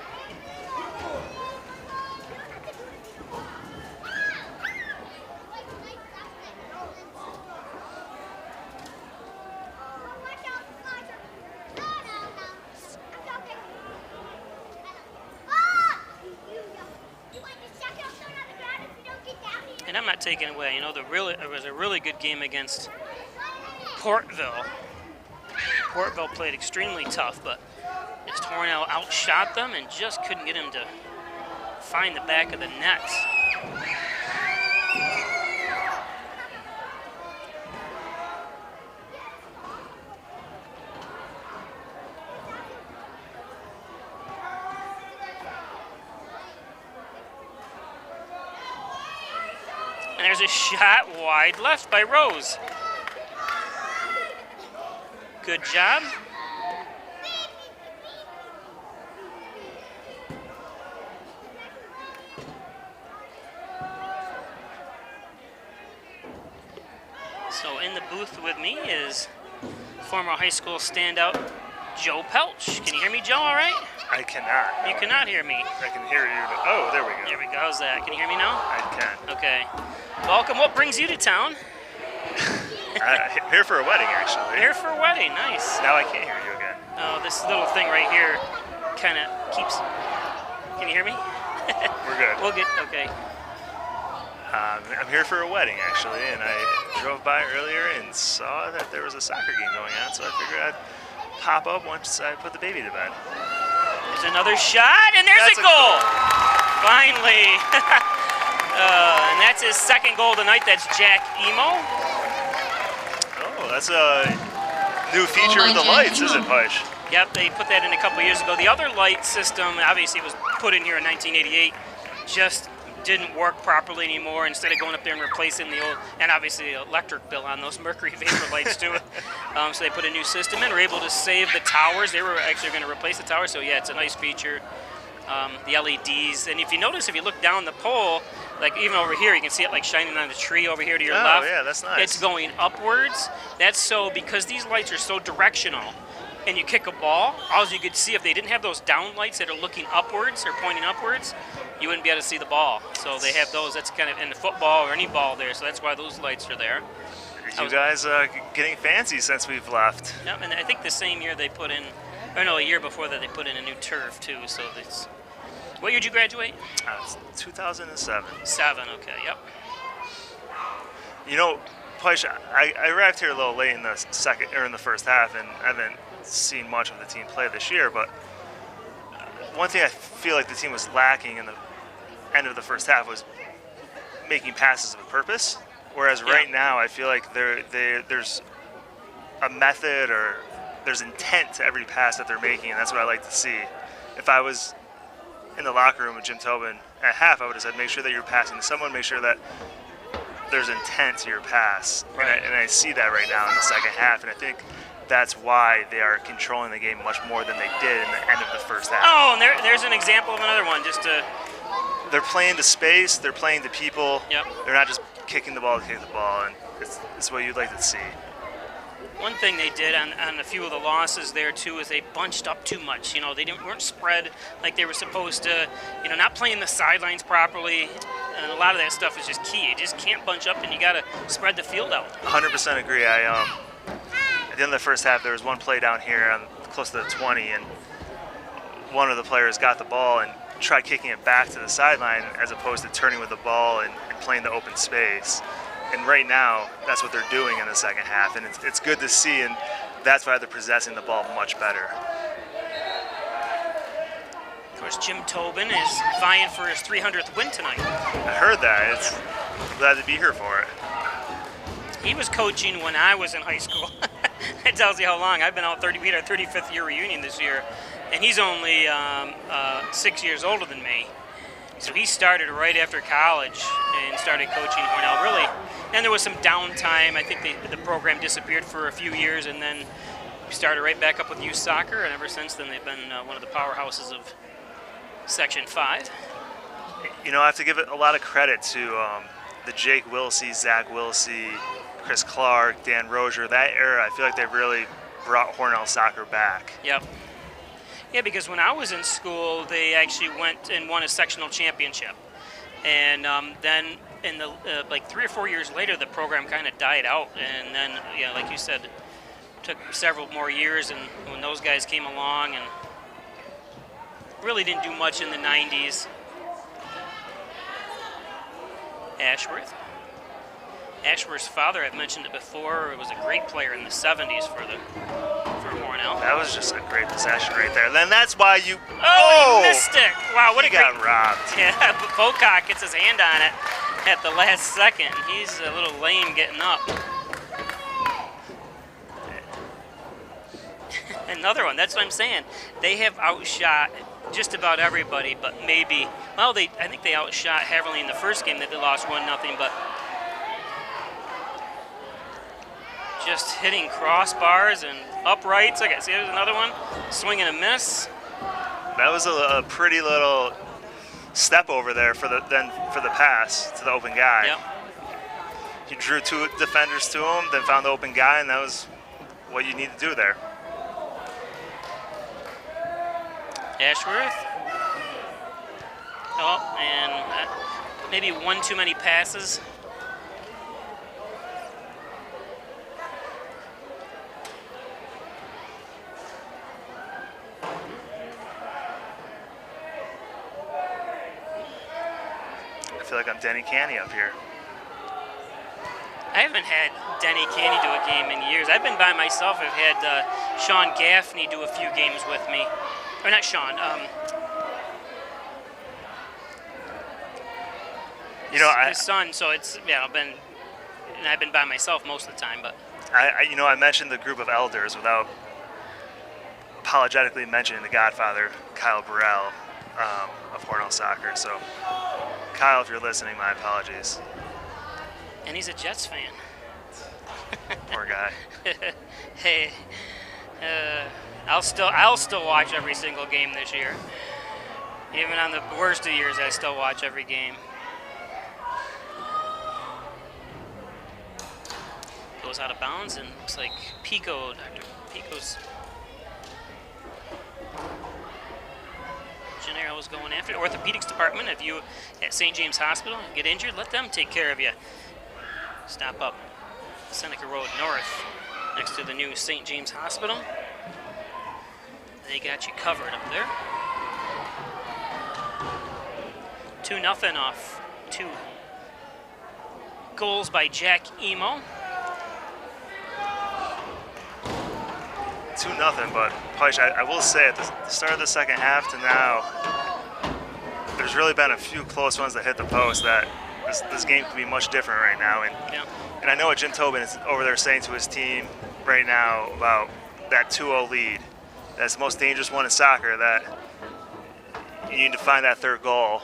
And I'm not taking away, it was a really good game against Portville. Portville played extremely tough, but just Hornell outshot them and just couldn't get him to find the back of the net. And there's a shot wide left by Rose. Good job. So in the booth with me is former high school standout Joe Pelch. Can you hear me, Joe, all right? I cannot. You cannot hear me. I can hear you. Oh, there we go. There we go. How's that? Can you hear me now? I can. Okay. Welcome. What brings you to town? Here for a wedding, actually. Here for a wedding. Nice. Now I can't hear you again. Oh, this little thing right here kind of keeps... Can you hear me? We're good. We'll get... Okay. I'm here for a wedding, actually, and I drove by earlier and saw that there was a soccer game going on, so I figured I'd pop up once I put the baby to bed. There's another shot, and there's a goal! Finally. And that's his second goal tonight. That's Jack Emo. Oh, that's a new feature of the lights, isn't it, Push? Yep, they put that in a couple years ago. The other light system, obviously, was put in here in 1988, just didn't work properly anymore. Instead of going up there and replacing the old, and obviously the electric bill on those mercury vapor lights too. So they put a new system in, were able to save the towers. They were actually going to replace the towers, so yeah, it's a nice feature. The LEDs, and if you notice, if you look down the pole, like even over here, you can see it like shining on the tree over here to your left. Oh yeah, that's nice. It's going upwards. That's so because these lights are so directional, and you kick a ball, all you could see if they didn't have those down lights that are looking upwards or pointing upwards, you wouldn't be able to see the ball. So they have those. That's kind of in the football or any ball there. So that's why those lights are there. You guys getting fancy since we've left. Yep, and I think the same year they put in, or no, a year before that they put in a new turf too. So it's. What year did you graduate? 2007. 7. Okay. Yep. You know, Push, I arrived here a little late in the first half, and I haven't seen much of the team play this year. But one thing I feel like the team was lacking in the end of the first half was making passes with purpose. Whereas right now, I feel like there's a method or there's intent to every pass that they're making, and that's what I like to see. If I was in the locker room with Jim Tobin at half, I would have said, make sure that you're passing to someone, make sure that there's intent to your pass. Right. And I see that right now in the second half, and I think that's why they are controlling the game much more than they did in the end of the first half. Oh, and there's an example of another one. They're playing to space, they're playing to people. Yep. They're not just kicking the ball to kick the ball, and it's what you'd like to see. One thing they did on a few of the losses there too is they bunched up too much. They weren't spread like they were supposed to. Not playing the sidelines properly, and a lot of that stuff is just key. You just can't bunch up, and you got to spread the field out. 100% agree. At the end of the first half, there was one play down here close to the 20, and one of the players got the ball and try kicking it back to the sideline as opposed to turning with the ball and playing the open space. And right now, that's what they're doing in the second half, and it's good to see, and that's why they're possessing the ball much better. Of course, Jim Tobin is vying for his 300th win tonight. I heard that. I'm glad to be here for it. He was coaching when I was in high school. That tells you how long. I've been out we had our 35th year reunion this year, and he's only 6 years older than me. So he started right after college and started coaching Hornell. Really, and there was some downtime. I think the program disappeared for a few years, and then we started right back up with youth soccer, and ever since then they've been one of the powerhouses of Section 5. You know, I have to give it a lot of credit to the Jake Wilsey, Zach Wilsey, Chris Clark, Dan Rozier. That era, I feel like they really brought Hornell soccer back. Yep. Yeah, because when I was in school, they actually went and won a sectional championship. And then in the like 3 or 4 years later, the program kind of died out. And then, yeah, like you said, it took several more years. And when those guys came along, and really didn't do much in the 90s. Ashworth's father, I've mentioned it before, was a great player in the 70s for Hornell. That was just a great possession right there. Then that's why you... Oh, he missed it. Wow, what he got robbed. Yeah, Pocock gets his hand on it at the last second. He's a little lame getting up. Another one, that's what I'm saying. They have outshot just about everybody, but maybe... Well, I think they outshot Haverly in the first game that they lost 1-0, but... Just hitting crossbars and uprights. Okay, see, there's another one. Swing and a miss. That was a pretty little step over there for the pass to the open guy. Yep. He drew 2 defenders to him, then found the open guy, and that was what you need to do there. Ashworth. Oh, and maybe one too many passes. I feel like I'm Denny Canny up here. I haven't had Denny Canny do a game in years. I've been by myself. I've had Sean Gaffney do a few games with me. Or not Sean. His son. So it's I've been by myself most of the time. But I mentioned the group of elders without apologetically mentioning the godfather, Kyle Burrell, of Hornell Soccer. So, Kyle, if you're listening, my apologies. And he's a Jets fan. Poor guy. Hey, I'll still watch every single game this year. Even on the worst of years, I still watch every game. Goes out of bounds, and looks like Dr. Pico's Gennaro was going after it. Orthopedics department, if you at St. James Hospital get injured, let them take care of you. Stop up Seneca Road North next to the new St. James Hospital. They got you covered up there. 2-0 off 2 goals by Jack Emo. 2-0, but Peisch, I will say at the start of the second half to now, there's really been a few close ones that hit the post that this game could be much different right now. And I know what Jim Tobin is over there saying to his team right now about that 2-0 lead. That's the most dangerous one in soccer, that you need to find that third goal.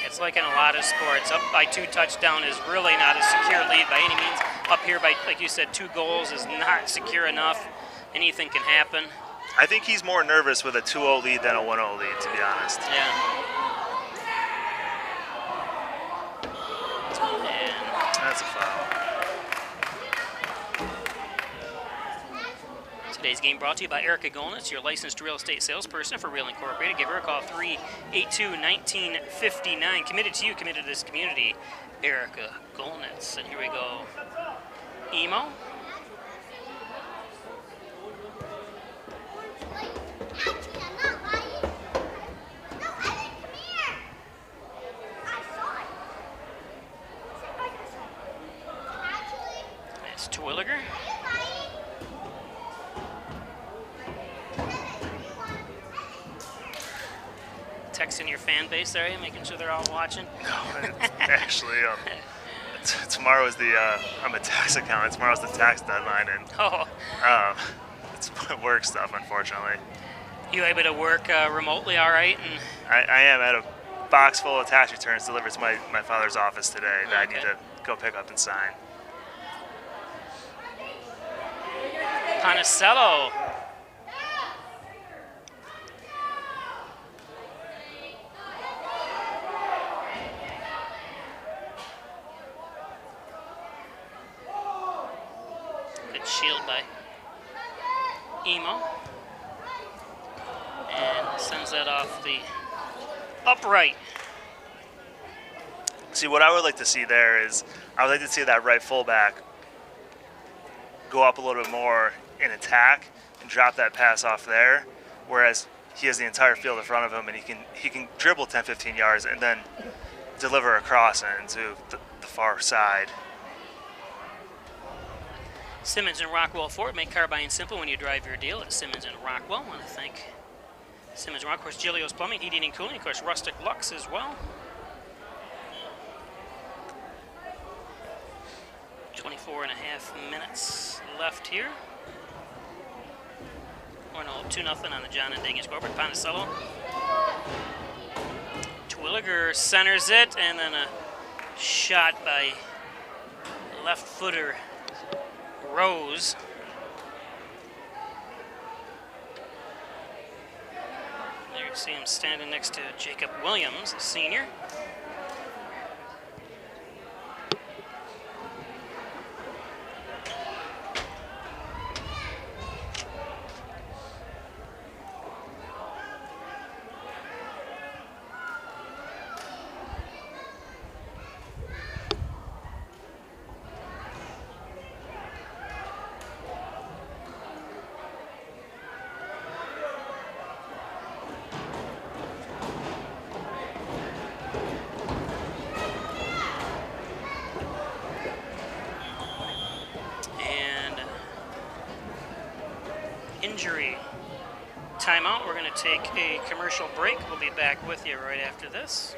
It's like in a lot of sports, up by 2 touchdowns is really not a secure lead by any means. Up here by, like you said, 2 goals is not secure enough. Anything can happen. I think he's more nervous with a 2-0 lead than a 1-0 lead, to be honest. Yeah. And that's a foul. Today's game brought to you by Erica Golnitz, your licensed real estate salesperson for Real Incorporated. Give her a call, 382-1959. Committed to you, committed to this community, Erica Golnitz. And here we go. texting your fan base, are you? Making sure they're all watching? No, actually, tomorrow is I'm a tax accountant. Tomorrow's the tax deadline, and it's work stuff, unfortunately. You able to work remotely all right? And I am at a box full of tax returns delivered to my father's office today that I need to go pick up and sign. Ponicello. Good shield by Emo. And sends that off the upright. See, what I would like to see there is I would like to see that right fullback go up a little bit more in attack and drop that pass off there, whereas he has the entire field in front of him and he can dribble 10-15 yards and then deliver a cross into the far side. Simmons and Rockwell Ford make car buying simple when you drive your deal at Simmons and Rockwell. I want to thank Simmons and Rockwell, of course, Gilio's Plumbing, Heating and Cooling, of course, Rustic Lux as well. 24 and a half minutes left here. Hornell 2-0 on the John and Dagan scoreboard. Ponicello. Twilliger centers it, and then a shot by left footer Rose. There you see him standing next to Jacob Williams, a senior. Injury timeout. We're going to take a commercial break. We'll be back with you right after this.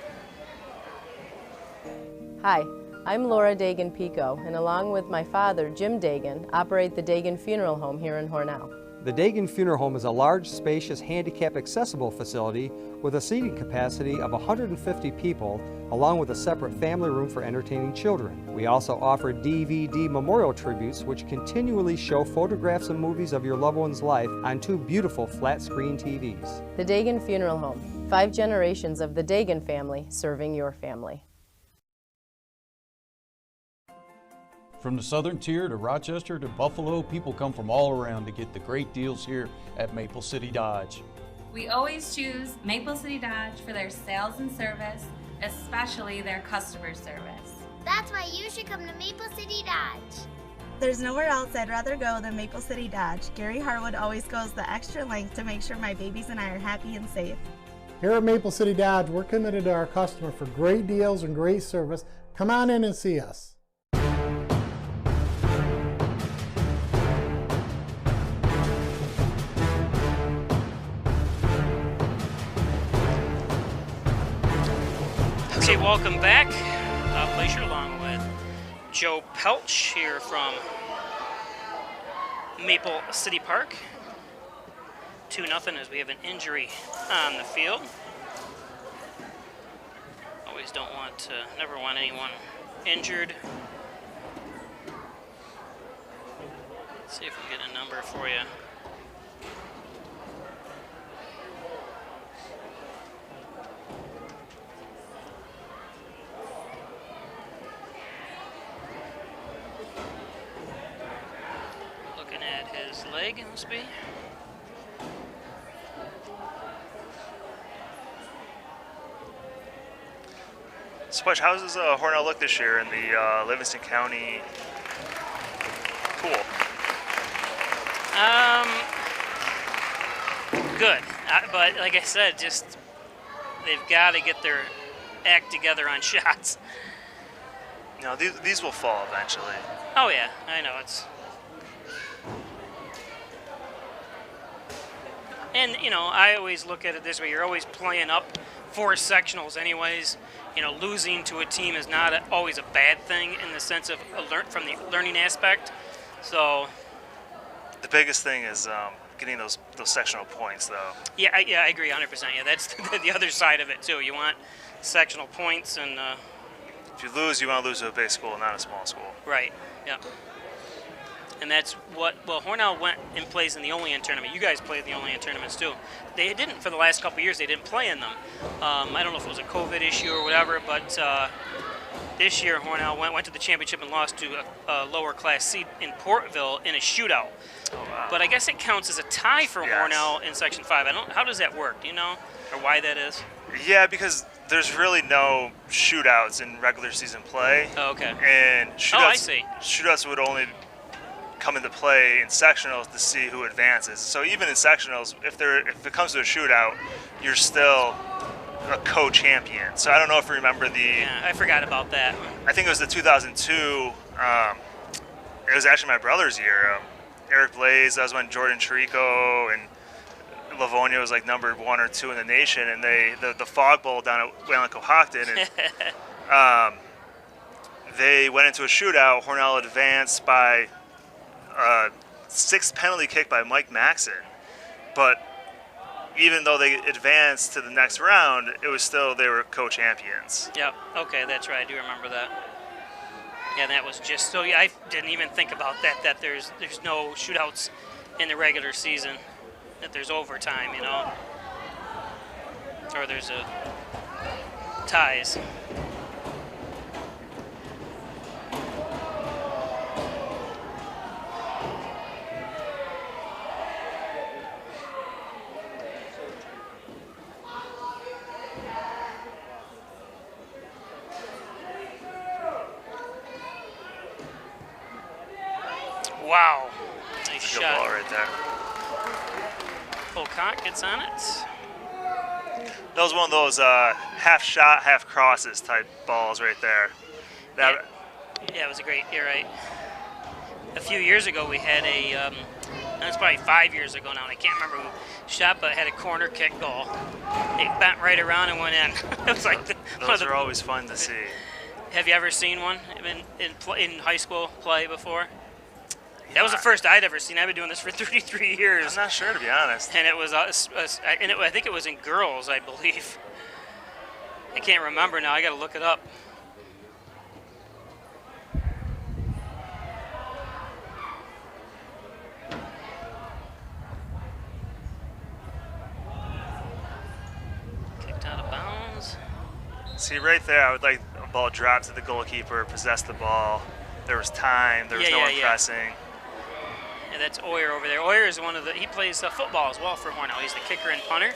Hi, I'm Laura Dagan Pico, and along with my father, Jim Dagan, operate the Dagan Funeral Home here in Hornell. The Dagan Funeral Home is a large, spacious, handicap-accessible facility with a seating capacity of 150 people, along with a separate family room for entertaining children. We also offer DVD memorial tributes, which continually show photographs and movies of your loved one's life on 2 beautiful flat-screen TVs. The Dagan Funeral Home, 5 generations of the Dagan family serving your family. From the southern tier to Rochester to Buffalo, people come from all around to get the great deals here at Maple City Dodge. We always choose Maple City Dodge for their sales and service, especially their customer service. That's why you should come to Maple City Dodge. There's nowhere else I'd rather go than Maple City Dodge. Gary Harwood always goes the extra length to make sure my babies and I are happy and safe. Here at Maple City Dodge, we're committed to our customer for great deals and great service. Come on in and see us. Okay, welcome back. Bob Fleischer along with Joe Pelch here from Maple City Park. 2-0 as we have an injury on the field. Always never want anyone injured. Let's see if we can get a number for you. His leg, it must be. Splash, how does Hornell look this year in the Livingston County pool? Good. But like I said, just they've got to get their act together on shots. No, these will fall eventually. Oh yeah, I know it's. And, you know, I always look at it this way. You're always playing up for sectionals anyways. You know, losing to a team is not always a bad thing in the sense of from the learning aspect. So the biggest thing is getting those sectional points, though. Yeah, I agree 100%. Yeah, that's the other side of it, too. You want sectional points, and if you lose, you want to lose to a big school, not a small school. Right, yeah. And that's what, well, Hornell went and plays in the Olean tournament. You guys played in the Olean tournaments, too. They didn't, for the last couple of years, they didn't play in them. I don't know if it was a COVID issue or whatever, but this year Hornell went to the championship and lost to a lower class seed in Portville in a shootout. Oh, wow. But I guess it counts as a tie for Hornell in Section 5. How does that work? Do you know, or why that is? Yeah, because there's really no shootouts in regular season play. Oh, okay. And shootouts, I see. Shootouts would only come into play in sectionals to see who advances. So even in sectionals, if it comes to a shootout, you're still a co-champion. So I don't know if you remember Yeah, I forgot about that. I think it was the 2002. It was actually my brother's year. Eric Blaze, that was when Jordan Chirico and Livonia was like number 1 or 2 in the nation, and the Fog Bowl down at Wayland Cohocton, and they went into a shootout. Hornell advanced by 6th penalty kick by Mike Maxon, but even though they advanced to the next round, it was still they were co-champions. Yep. Okay, that's right. I do remember that. Yeah, that was just so. Yeah, I didn't even think about that. That there's no shootouts in the regular season. That there's overtime, you know, or there's ties. Wow, nice shot. Good ball right there. Oatkan gets on it. That was one of those half shot, half crosses type balls right there. Yeah, it was a great. You're right. A few years ago, we had that was probably 5 years ago now, and I can't remember who shot, but it had a corner kick goal. It bent right around and went in. It was like those are always fun to see. Have you ever seen one in high school play before? That was the first I'd ever seen. I've been doing this for 33 years. I'm not sure, to be honest. And it was, I think it was in girls, I believe. I can't remember now. I got to look it up. Kicked out of bounds. See, right there, I would like a ball dropped to the goalkeeper, possess the ball. There was time. There was no one pressing. Yeah, that's Oyer over there. Oyer is he plays football as well for Hornell. He's the kicker and punter.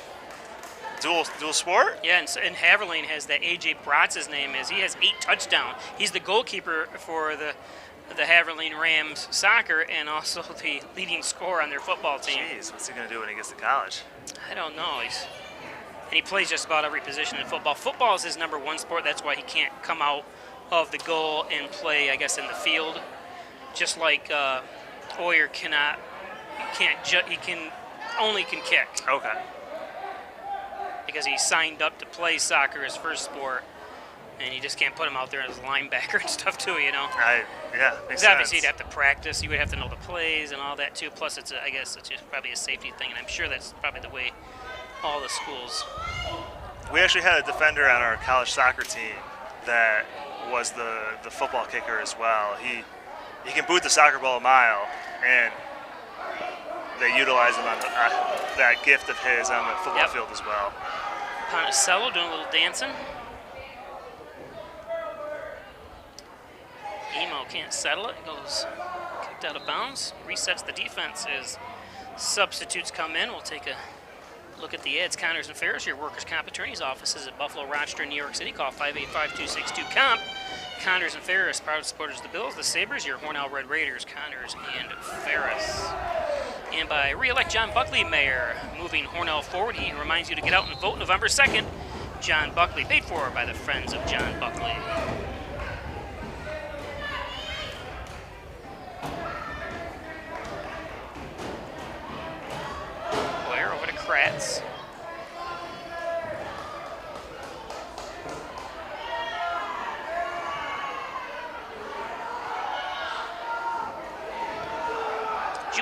Dual sport? Yeah, and Haverline has that A.J. Bratz's name is. He has 8 touchdowns. He's the goalkeeper for the Haverline Rams soccer and also the leading scorer on their football team. Jeez, what's he going to do when he gets to college? I don't know. And he plays just about every position in football. Football is his _1 sport. That's why he can't come out of the goal and play, I guess, in the field. Just like Oyer cannot, he can only kick. Okay. Because he signed up to play soccer, his first sport, and you just can't put him out there as a linebacker and stuff too, you know. Yeah, makes sense. Obviously he'd have to practice. You would have to know the plays and all that too. Plus, I guess it's just probably a safety thing, and I'm sure that's probably the way all the schools. We actually had a defender on our college soccer team that was the football kicker as well. He can boot the soccer ball a mile, and they utilize him on that gift of his on the football field as well. Ponticello doing a little dancing. Emo can't settle it. Goes kicked out of bounds. Resets the defense as substitutes come in. We'll take a look at the ads. Connors and Ferris, your workers' comp attorney's offices at Buffalo, Rochester, New York City. Call 585-262-COMP. Connors and Ferris, proud supporters of the Bills, the Sabres, your Hornell Red Raiders, Connors and Ferris. And by re-elect John Buckley mayor, moving Hornell forward, he reminds you to get out and vote November 2nd. John Buckley, paid for by the Friends of John Buckley. Boyer over to Craig.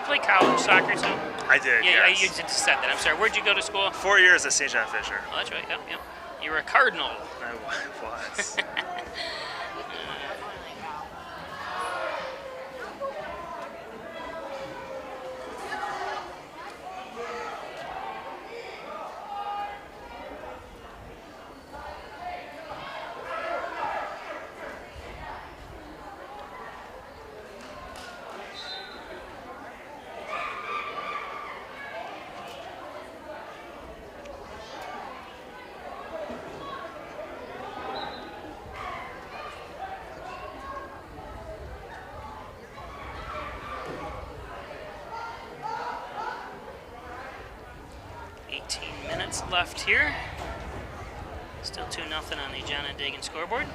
play college soccer too? I did, Yeah, yes. you just said that. I'm sorry. Where'd you go to school? 4 years at St. John Fisher. Oh, that's right. Yep, yep. You were a Cardinal. I was. 18 minutes left here. Still 2-0 on the John and Dagan scoreboard.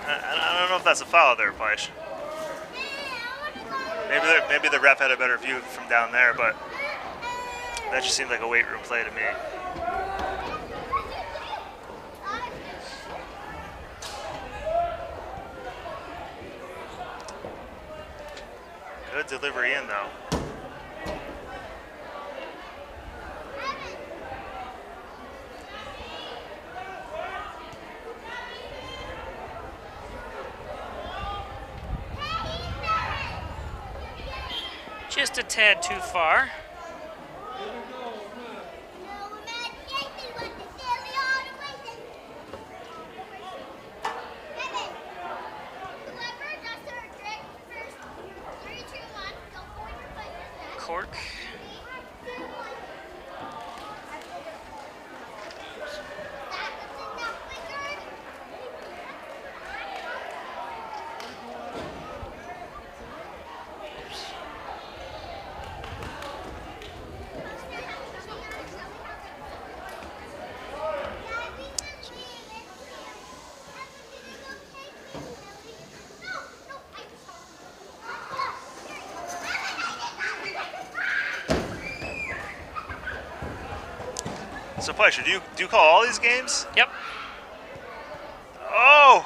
I don't know if that's a foul there, Peisch. Maybe the ref had a better view from down there, but that just seemed like a weight room play to me. Good delivery in, though. Just a tad too far. Cork. So, Peisch, do you call all these games? Yep. Oh!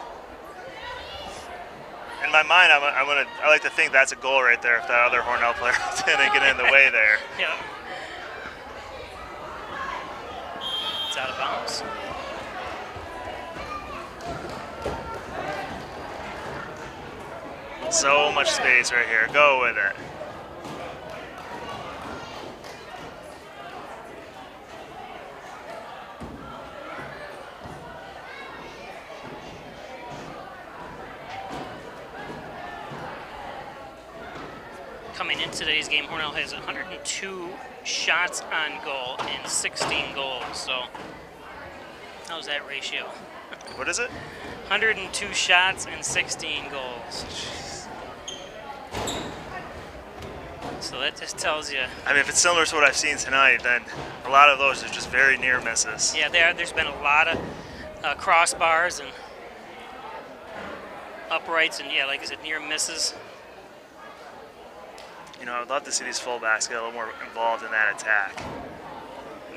In my mind, I like to think that's a goal right there if that other Hornell player didn't get in the way there. Yeah. It's out of bounds. So much space right here. Go with it. Coming in today's game, Hornell has 102 shots on goal and 16 goals. So, how's that ratio? What is it? 102 shots and 16 goals. So that just tells you. I mean, if it's similar to what I've seen tonight, then a lot of those are just very near misses. Yeah, there's been a lot of crossbars and uprights and, yeah, like I said, near misses. You know, I'd love to see these fullbacks get a little more involved in that attack.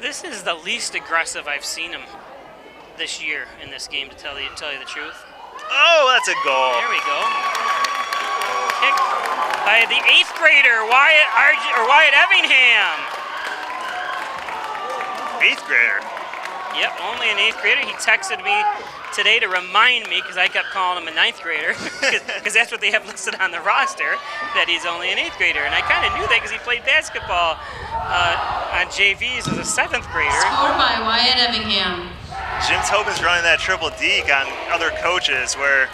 This is the least aggressive I've seen him this year in this game, to tell you the truth. Oh, that's a goal. There we go. Kick by the 8th grader, Wyatt Evingham. 8th grader? Yep, only an 8th grader. He texted me today to remind me, because I kept calling him a 9th grader, because that's what they have listed on the roster, that he's only an 8th grader. And I kind of knew that because he played basketball on JVs as a 7th grader. Scored by Wyatt Evingham. Jim Tobin's running that triple deke on other coaches where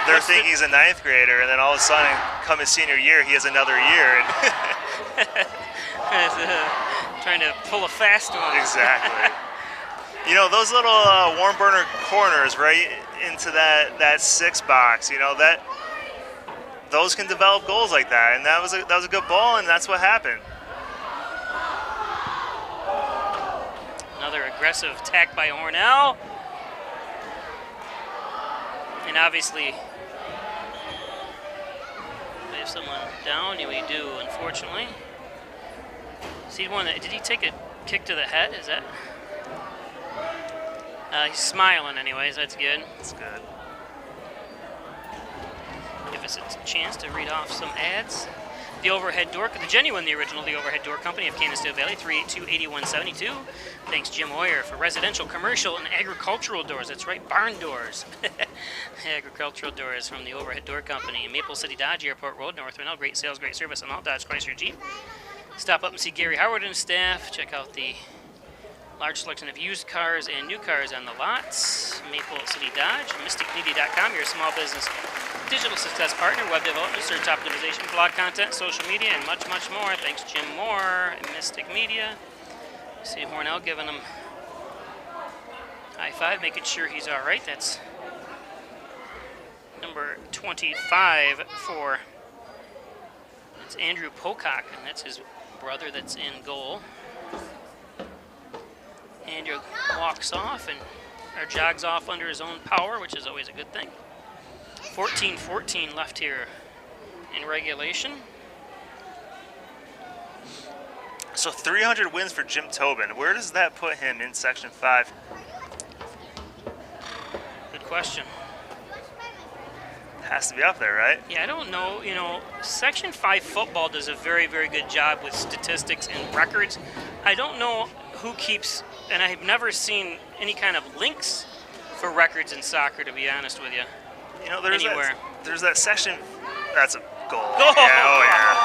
they're thinking he's a 9th grader, and then all of a sudden, come his senior year, he has another year. Trying to pull a fast one. Exactly. You know, those little warm burner corners right into that 6 box, you know, those can develop goals like that. And that was a good ball, and that's what happened. aggressive attack by Hornell. And obviously, we have someone down. Yeah, we do, unfortunately. See one that, did he take a kick to the head? Is that? He's smiling anyways, that's good. That's good. Give us a chance to read off some ads. The Overhead Door, the genuine, the original, the Overhead Door Company of Canisteo Valley, 382-8172. Thanks, Jim Hoyer, for residential, commercial, and agricultural doors. That's right, barn doors. Agricultural doors from the Overhead Door Company. Maple City Dodge, Airport Road, North Hornell. Great sales, great service on all Dodge, Chrysler, Jeep. Stop up and see Gary Howard and his staff. Check out the large selection of used cars and new cars on the lots. Maple City Dodge, mysticmedia.com, your small business digital success partner, web development, search optimization, blog content, social media, and much, much more. Thanks, Jim Moore and Mystic Media. See Hornell giving him high five, making sure he's all right. That's number 25 for, it's Andrew Pocock, and that's his brother that's in goal. Andrew walks off and or jogs off under his own power, which is always a good thing. 14-14 left here in regulation. So 300 wins for Jim Tobin. Where does that put him in Section 5? Good question. Has to be up there, right? Yeah, I don't know. You know, Section 5 football does a very, very good job with statistics and records. I don't know who keeps, and I've never seen any kind of links for records in soccer, to be honest with you. You know, there's anywhere. There's that section. That's a goal. Oh! Yeah, oh yeah.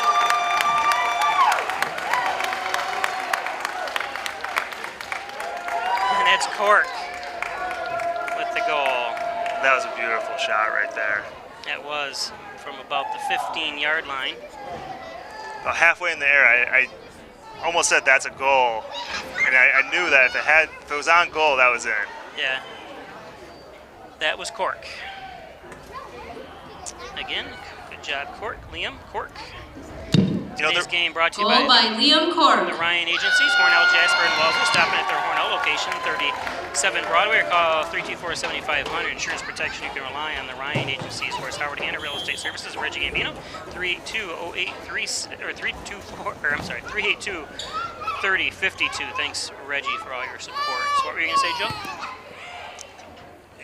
And that's Cork with the goal. That was a beautiful shot right there. That was from about the 15-yard line. About halfway in the air, I almost said that's a goal, and I knew that if it was on goal, that was in. Yeah. That was Cork. Again, good job, Cork. Liam, Cork. Today's game brought to you by Liam Cork. The Ryan Agencies, Hornell, Jasper, and Wellsville. Stopping at their Hornell location, 37 Broadway, or call 324-7500. Insurance protection you can rely on. The Ryan Agencies. Horace Howard, Hanna Real Estate Services. Reggie Gambino, 382-3052. Thanks, Reggie, for all your support. So what were you going to say, Joe?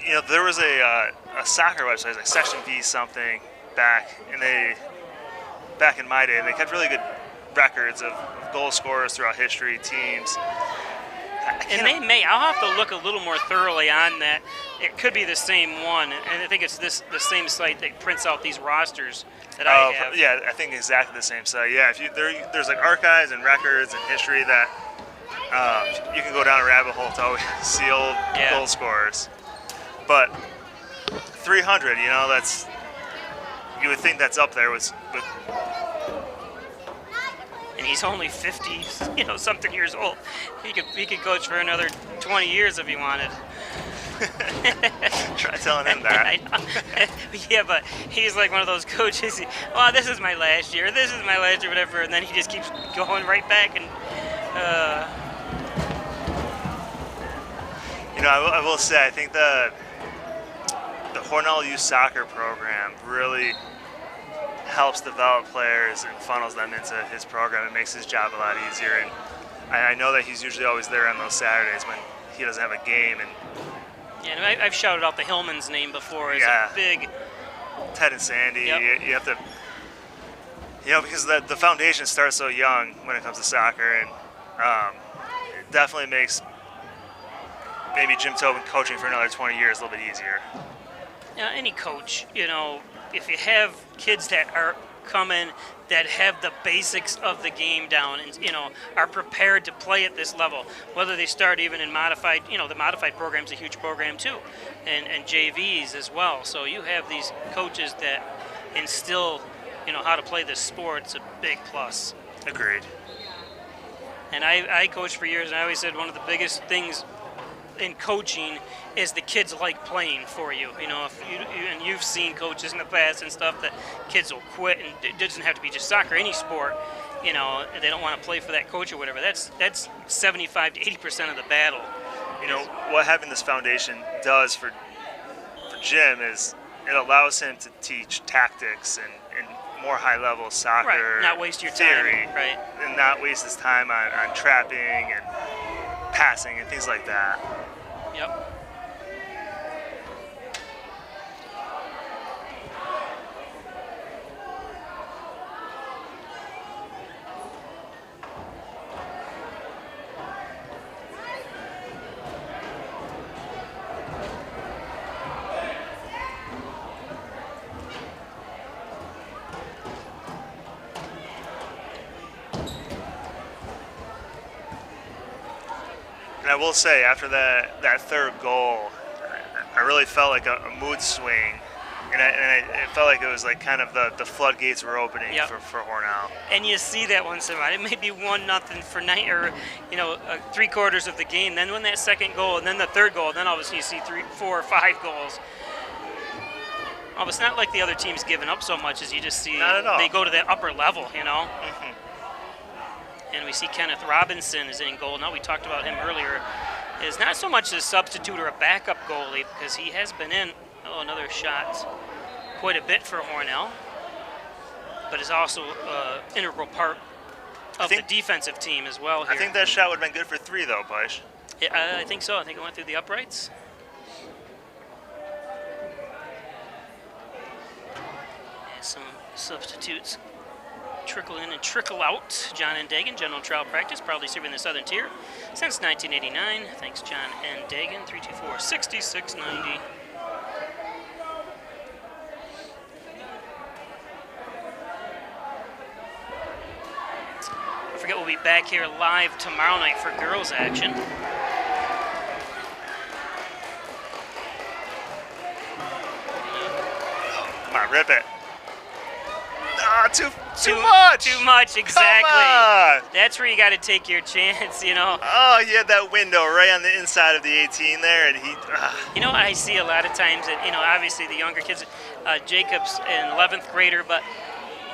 You know, there was a soccer website, like Section V something, back in my day, and they kept really good records of goal scorers throughout history, teams. And I'll have to look a little more thoroughly on that. It could be the same one, and I think it's the same site that prints out these rosters that I have. Yeah, I think exactly the same site. Yeah, if there's like archives and records and history that you can go down a rabbit hole to always see old goal scorers. But 300, you know, you would think that's up there with. And he's only 50, something years old. He could coach for another 20 years if he wanted. Try telling him that. Yeah, but he's like one of those coaches. This is my last year, whatever, and then he just keeps going right back. And I will say, I think the Hornell Youth Soccer program really helps develop players and funnels them into his program. It makes his job a lot easier, and I know that he's usually always there on those Saturdays when he doesn't have a game. And I've shouted out the Hillman's name before as a big. Ted and Sandy. Yep. You have to, because the foundation starts so young when it comes to soccer, and it definitely makes maybe Jim Tobin coaching for another 20 years a little bit easier. Any coach, if you have kids that are coming that have the basics of the game down and, are prepared to play at this level, whether they start even in modified, the modified program's a huge program too, and JVs as well. So you have these coaches that instill, how to play this sport. It's a big plus. Agreed. And I coached for years, and I always said one of the biggest things in coaching is the kids like playing for you. And you've seen coaches in the past and stuff that kids will quit, and it doesn't have to be just soccer, any sport. They don't want to play for that coach or whatever. That's 75 to 80% of the battle. what having this foundation does for Jim is it allows him to teach tactics and more high-level soccer, right. Not waste your theory, time, right? And not waste his time on trapping and passing and things like that. Yep. And I will say, after that third goal, I really felt like a mood swing, and it felt like it was like kind of the floodgates were opening for Hornell. And you see that once in a while. It may be 1-0 for 3/4 of the game. Then when that second goal, and then the third goal, then all of a sudden you see 3, 4, or 5 goals. Oh, it's not like the other team's giving up so much as you just see they go to that upper level, Mm-hmm. And we see Kenneth Robinson is in goal. Now, we talked about him earlier. Is not so much a substitute or a backup goalie because he has been in another shot quite a bit for Hornell, but is also an integral part of the defensive team as well here. I think that shot would have been good for 3, though, Bush. Yeah, I think so. I think it went through the uprights. And some substitutes trickle in and trickle out. John and Dagan, general trial practice, proudly serving the Southern Tier since 1989. Thanks, John and Dagan. 324-6690. Don't forget, we'll be back here live tomorrow night for girls action. Come on, rip it. Ah, too much. Too much, exactly. Come on. That's where you got to take your chance, Oh, he had that window right on the inside of the 18 there, and he. I see a lot of times that, obviously the younger kids, Jacob's an 11th grader, but,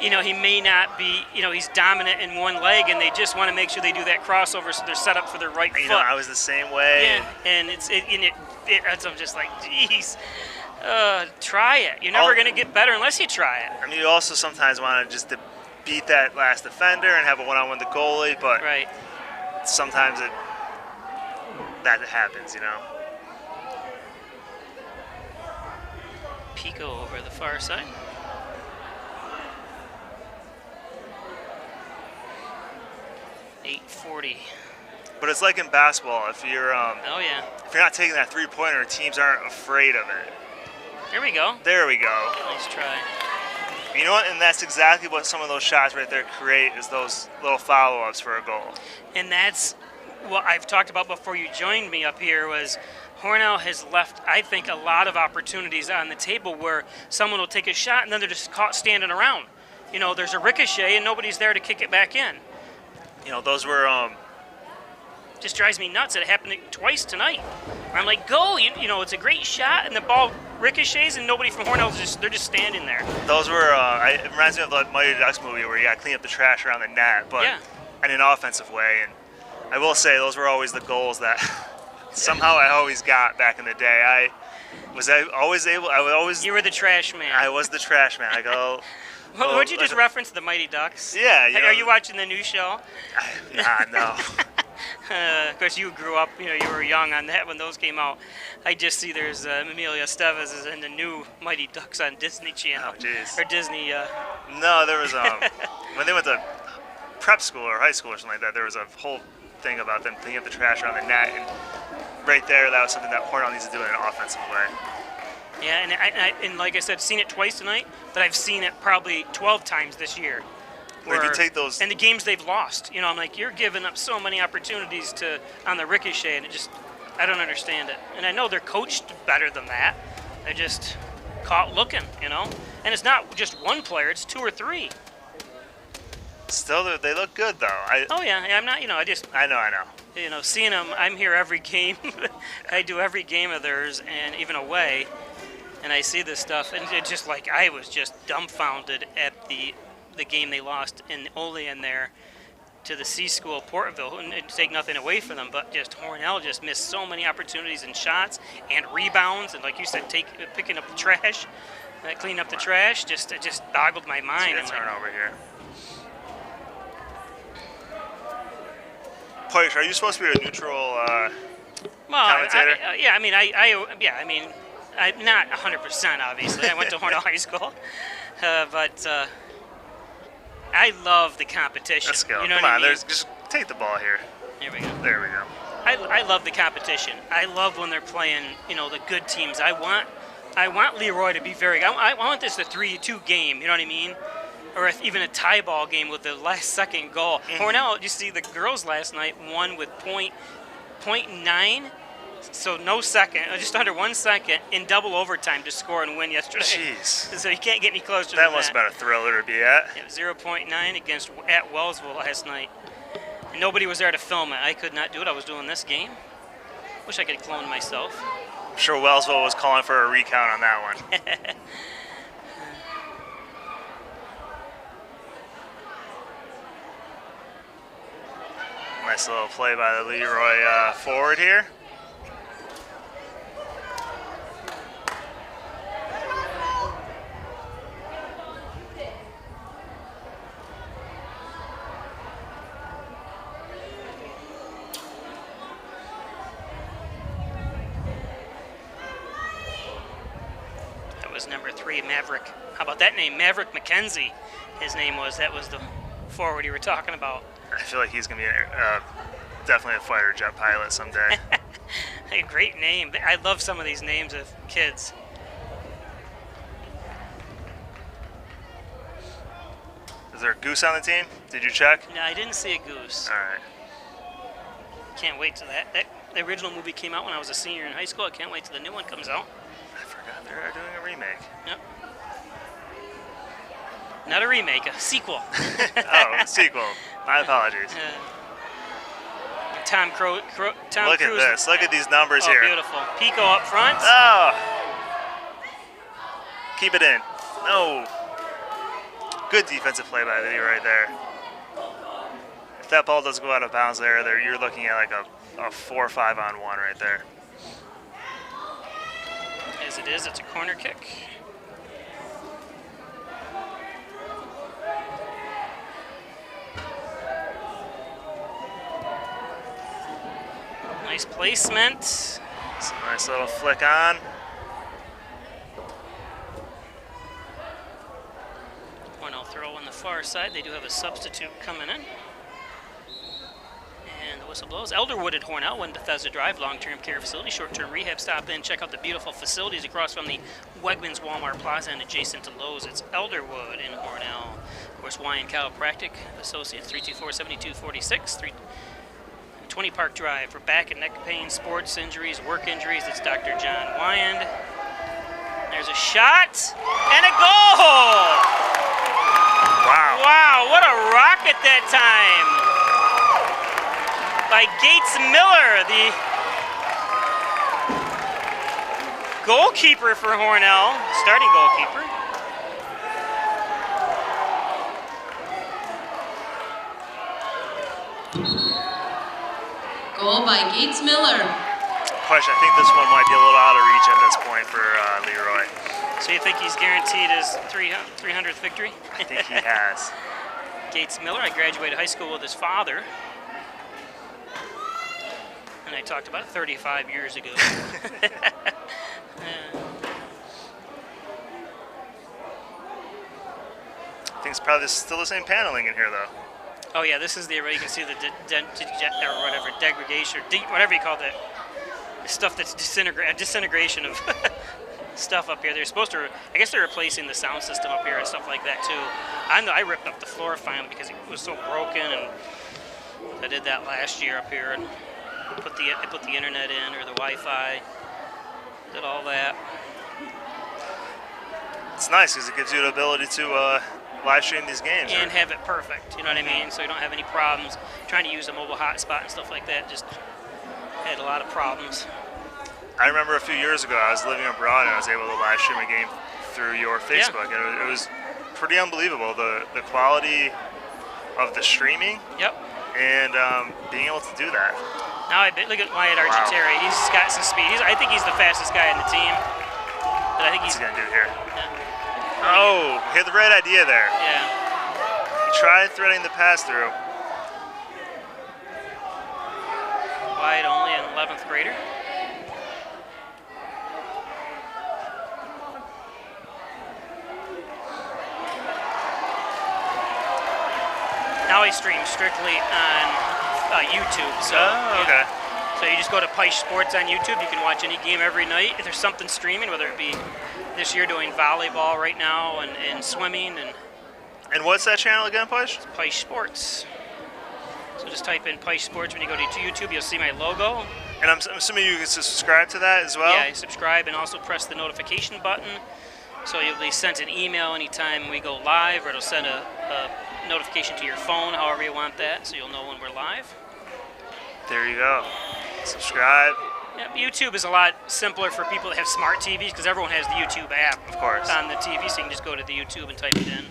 he may not be, he's dominant in one leg, and they just want to make sure they do that crossover so they're set up for their right foot. I was the same way. Yeah, and I'm just like, geez. Try it. You're never going to get better unless you try it. I mean, you also sometimes want to just beat that last defender and have a one-on-one with the goalie, but sometimes that happens, Pico over the far side. .840. But it's like in basketball. If you're if you're not taking that three-pointer, teams aren't afraid of it. There we go. There we go. Nice try. You know what? And that's exactly what some of those shots right there create, is those little follow-ups for a goal. And that's what I've talked about before you joined me up here, was Hornell has left, I think, a lot of opportunities on the table where someone will take a shot and then they're just caught standing around. There's a ricochet and nobody's there to kick it back in. Those were just drives me nuts. It happened twice tonight. Where I'm like, go! It's a great shot, and the ball ricochets, and nobody from Hornell they're just standing there. Those were. It reminds me of the Mighty Ducks movie where you got to clean up the trash around the net, but in an offensive way. And I will say those were always the goals that somehow I always got back in the day. You were the trash man. I was the trash man. I go. Would you just reference the Mighty Ducks? Yeah. Are you watching the new show? No. Of course, you grew up, you were young on that when those came out. I just see there's Emilio Estevez is in the new Mighty Ducks on Disney Channel. Oh, jeez. Or Disney. No, there was, when they went to prep school or high school or something like that, there was a whole thing about them cleaning up the trash around the net. And right there, that was something that Hornell needs to do in an offensive way. Yeah, and like I said, seen it twice tonight, but I've seen it probably 12 times this year. If you take those, and the games they've lost, I'm like, you're giving up so many opportunities on the ricochet, and I don't understand it. And I know they're coached better than that. They're just caught looking, And it's not just one player; it's 2 or 3. Still, they look good though. I'm not. I know. Seeing them, I'm here every game. I do every game of theirs, and even away, and I see this stuff, and it's just like I was just dumbfounded at the game they lost in Olean there. to the C School Portville, and to take nothing away from them, but just Hornell just missed so many opportunities and shots and rebounds, and like you said, picking up the trash, cleaning up the trash. It just boggled my mind. It's turnover here. Poish, are you supposed to be a neutral commentator? I'm not 100%, obviously. I went to Hornell High School, but I love the competition. Let's go. You know Come what on, I mean? just take the ball here. There we go. There we go. I love the competition. I love when they're playing, the good teams. I want LeRoy to be very. I want this a 3-2 game. You know what I mean? Or even a tie ball game with the last second goal. Hornell, you see the girls last night won with .9, so no second, just under 1 second in double overtime to score and win yesterday. Jeez. So you can't get any closer That than must have been a thriller to be at. Yeah, 0.9 at Wellsville last night. And nobody was there to film it. I could not do it. I was doing this game. Wish I could clone myself. I'm sure Wellsville was calling for a recount on that one. Nice little play by the LeRoy forward here. That was number 3, Maverick. How about that name? Maverick McKenzie, his name was. That was the forward you were talking about. I feel like he's going to be definitely a fighter jet pilot someday. A great name. I love some of these names of kids. Is there a goose on the team? Did you check? No, I didn't see a goose. All right. Can't wait till the original movie came out when I was a senior in high school. I can't wait till the new one comes out. I forgot they're doing a remake. Yep. Not a remake, a sequel. Oh, a sequel. My apologies. Tom Cruise. Look at this. Look at these numbers here. Beautiful. Pico up front. Oh. Keep it in. No. Good defensive play by Lee right there. If that ball doesn't go out of bounds there, you're looking at like a 4 or 5 on 1 right there. As it is, it's a corner kick. Nice placement. It's a nice little flick on. Hornell throw on the far side. They do have a substitute coming in. And the whistle blows. Elderwood at Hornell, 1 Bethesda Drive, long-term care facility, short-term rehab. Stop in, check out the beautiful facilities across from the Wegmans Walmart Plaza and adjacent to Lowe's. It's Elderwood in Hornell. Of course, Wyan Chiropractic Associates, 324-7246. 20 Park Drive for back and neck pain, sports injuries, work injuries. It's Dr. John Wyand. There's a shot and a goal! Wow. Wow, what a rocket that time by Gates Miller, the goalkeeper for Hornell, starting goalkeeper. Goal by Gates Miller. Question, I think this one might be a little out of reach at this point for LeRoy. So you think he's guaranteed his 300th victory? I think he has. Gates Miller, I graduated high school with his father. And I talked about 35 years ago. I think it's probably still the same paneling in here, though. Oh yeah, this is the area. You can see the or whatever degradation, or whatever you call that stuff that's disintegration of stuff up here. They're supposed to. I guess they're replacing the sound system up here and stuff like that too. I know I ripped up the floor finally because it was so broken, and I did that last year up here and put the internet in or the Wi-Fi. Did all that. It's nice because it gives you the ability to live stream these games. And have it perfect, you know what I mean? So you don't have any problems trying to use a mobile hotspot and stuff like that. Just had a lot of problems. I remember a few years ago, I was living abroad and I was able to live stream a game through your Facebook. And it was pretty unbelievable, the quality of the streaming. Yep. and being able to do that. Now look at Wyatt Argenteri. He's got some speed. I think he's the fastest guy on the team. But I think What's he gonna do here? Yeah. Oh, he had the right idea there. Yeah. He tried threading the pass through. Wyatt only an 11th grader. Now he streams strictly on YouTube. So, okay. So you just go to Peisch Sports on YouTube. You can watch any game every night. If there's something streaming, whether it be this year doing volleyball right now and swimming. And what's that channel again, Peisch? It's Peisch Sports. So just type in Peisch Sports when you go to YouTube. You'll see my logo. And I'm assuming you can subscribe to that as well? Yeah, you subscribe and also press the notification button. So you'll be sent an email anytime we go live, or it'll send a notification to your phone, however you want that, so you'll know when we're live. There you go. Subscribe. Yep, YouTube is a lot simpler for people that have smart TVs, because everyone has the YouTube app, of course, on the TV, so you can just go to the YouTube and type it in.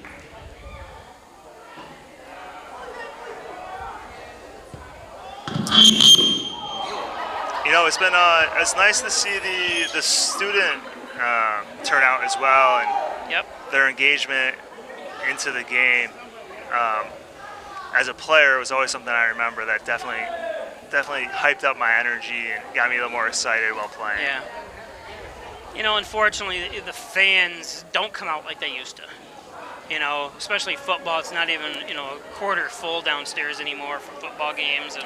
You know, it's nice to see the student turnout as well, and their engagement into the game. As a player, it was always something I remember that definitely hyped up my energy and got me a little more excited while playing. Yeah. You know, unfortunately, the fans don't come out like they used to. You know, especially football. It's not even, you know, a quarter full downstairs anymore for football games. And,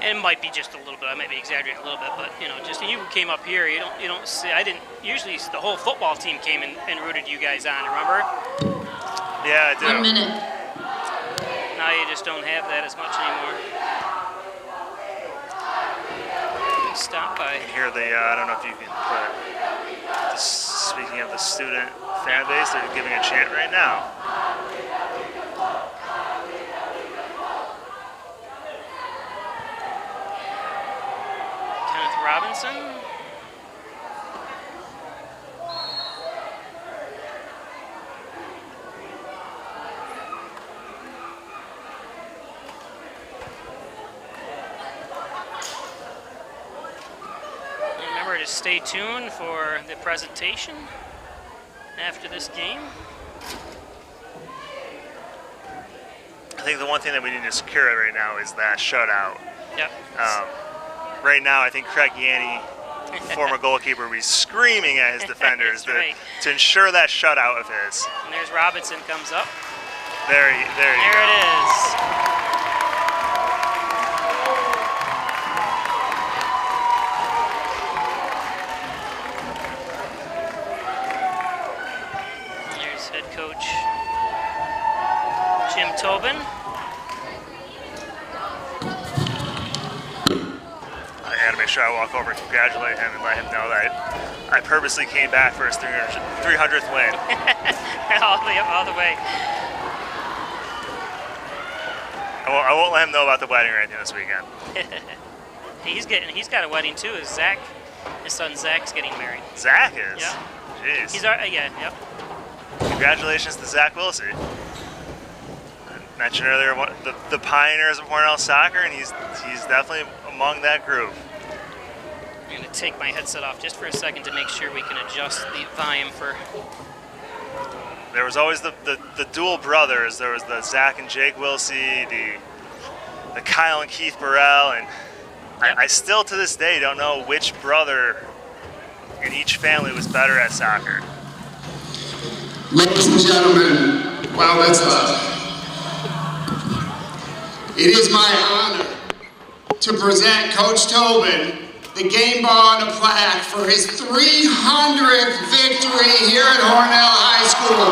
and it might be just a little bit. I might be exaggerating a little bit, but you know, just you came up here. You don't see. I didn't usually. The whole football team came and rooted you guys on. Remember? Yeah, I do. 1 minute. Now you just don't have that as much anymore. Stop by. Here I don't know if you can put, speaking of the student fan base, they're giving a chant right now. Kenneth Robinson. To stay tuned for the presentation after this game. I think the one thing that we need to secure right now is that shutout. Yep. Right now, I think Craig Yanni, former goalkeeper, will be screaming at his defenders to ensure that shutout of his. And there's Robinson comes up. There you go. There it is. Coach Jim Tobin. I had to make sure I walk over and congratulate him and let him know that I purposely came back for his 300th win. all the way. I won't let him know about the wedding or anything this weekend. He's got a wedding too. His son Zach's getting married. Zach is? Yeah. Jeez. Yep. Congratulations to Zach Wilsey. I mentioned earlier the pioneers of Hornell soccer, and he's definitely among that group. I'm going to take my headset off just for a second to make sure we can adjust the volume for... There was always the dual brothers. There was the Zach and Jake Wilsey, the Kyle and Keith Burrell, and I still to this day don't know which brother in each family was better at soccer. Ladies and gentlemen, wow, that's it is my honor to present Coach Tobin the game ball and a plaque for his 300th victory here at Hornell High School.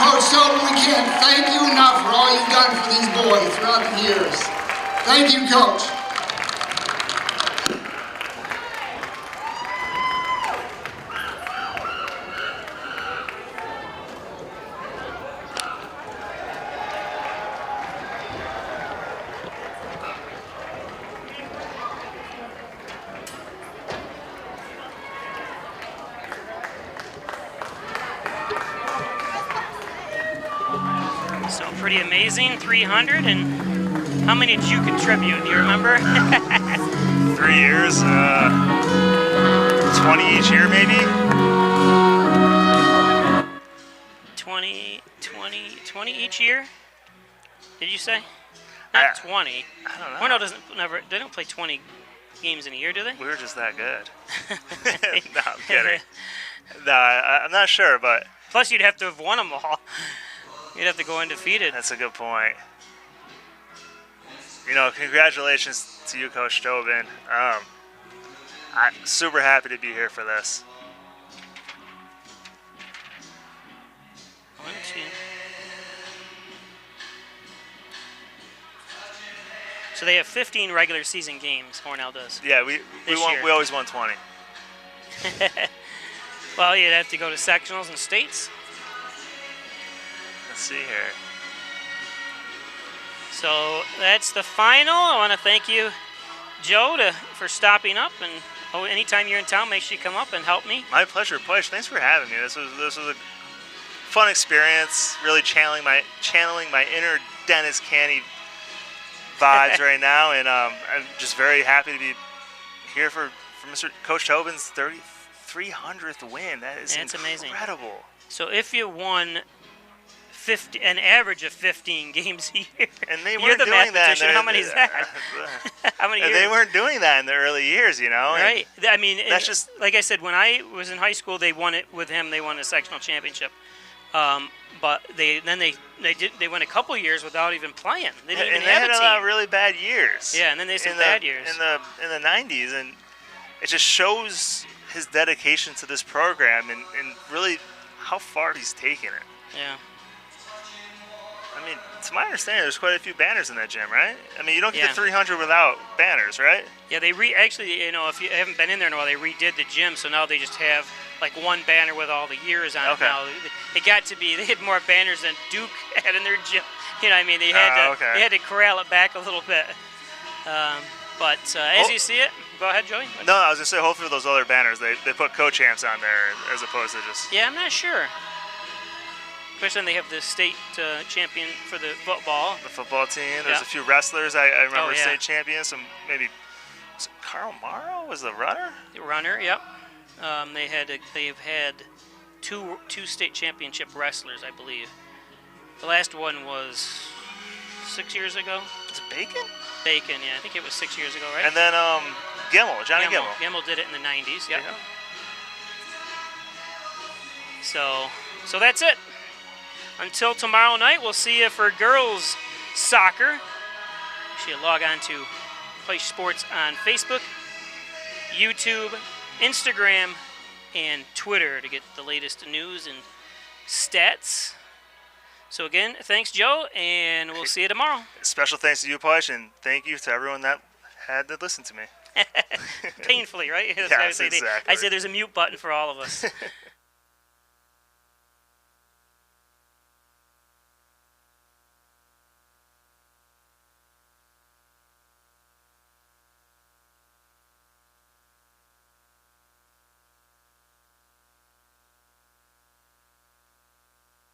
Coach Tobin, we can't thank you enough for all you've done for these boys throughout the years. Thank you, Coach. Pretty amazing, 300, and How many did you contribute? Do you remember? 3 years, 20 each year maybe. 20 each year? Did you say? Not 20. I don't know. Hornell they don't play 20 games in a year, do they? We were just that good. No, I'm kidding. No, I'm not sure, but... Plus, you'd have to have won them all. You'd have to go undefeated. That's a good point. You know, congratulations to you, Coach Tobin. I'm super happy to be here for this. 1, 2. So they have 15 regular season games, Hornell does. Yeah, we always won 20. Well, you'd have to go to sectionals and states. Let's see here. So that's the final. I want to thank you, Joe, for stopping up. And anytime you're in town, make sure you come up and help me. My pleasure, Push. Thanks for having me. This was a fun experience. Really channeling my inner Dennis Canny vibes right now, and I'm just very happy to be here for Mr. Coach Tobin's 300th win. That's amazing. Incredible. So if you won an average of 15 games a year, and they you're weren't the doing that. How many is that? How many years? They weren't doing that in the early years, you know. Right. I mean, that's just like I said. When I was in high school, they won it with him. They won a sectional championship. But they went a couple years without even playing. They didn't even have a team. They had a lot of really bad years. Yeah, and then they had some bad years in the 90s, and it just shows his dedication to this program and really how far he's taken it. Yeah. I mean, to my understanding, there's quite a few banners in that gym, right? I mean, you don't get to 300 without banners, right? Yeah, they actually, you know, if you haven't been in there in a while, they redid the gym, so now they just have like one banner with all the years on it now. It got to be, they had more banners than Duke had in their gym. You know what I mean? They had to corral it back a little bit. But as you see it, go ahead, Joey. No, I was going to say, hopefully those other banners, they put co-champs on there as opposed to just... Yeah, I'm not sure. Especially when they have the state champion for the football. The football team. There's a few wrestlers. I remember state champions. Some maybe Carl Morrow was the runner. The runner, yep. They've had two state championship wrestlers, I believe. The last one was 6 years ago. Was it Bacon? Bacon, yeah. I think it was 6 years ago, right? And then Johnny Gimmel. Gimmel did it in the 90s. Yep. Yeah. So that's it. Until tomorrow night, we'll see you for girls soccer. You should log on to Play Sports on Facebook, YouTube, Instagram, and Twitter to get the latest news and stats. So again, thanks, Joe, and we'll see you tomorrow. Special thanks to you, Push, and thank you to everyone that had to listen to me. Painfully, right? Yes, exactly. I said there's a mute button for all of us.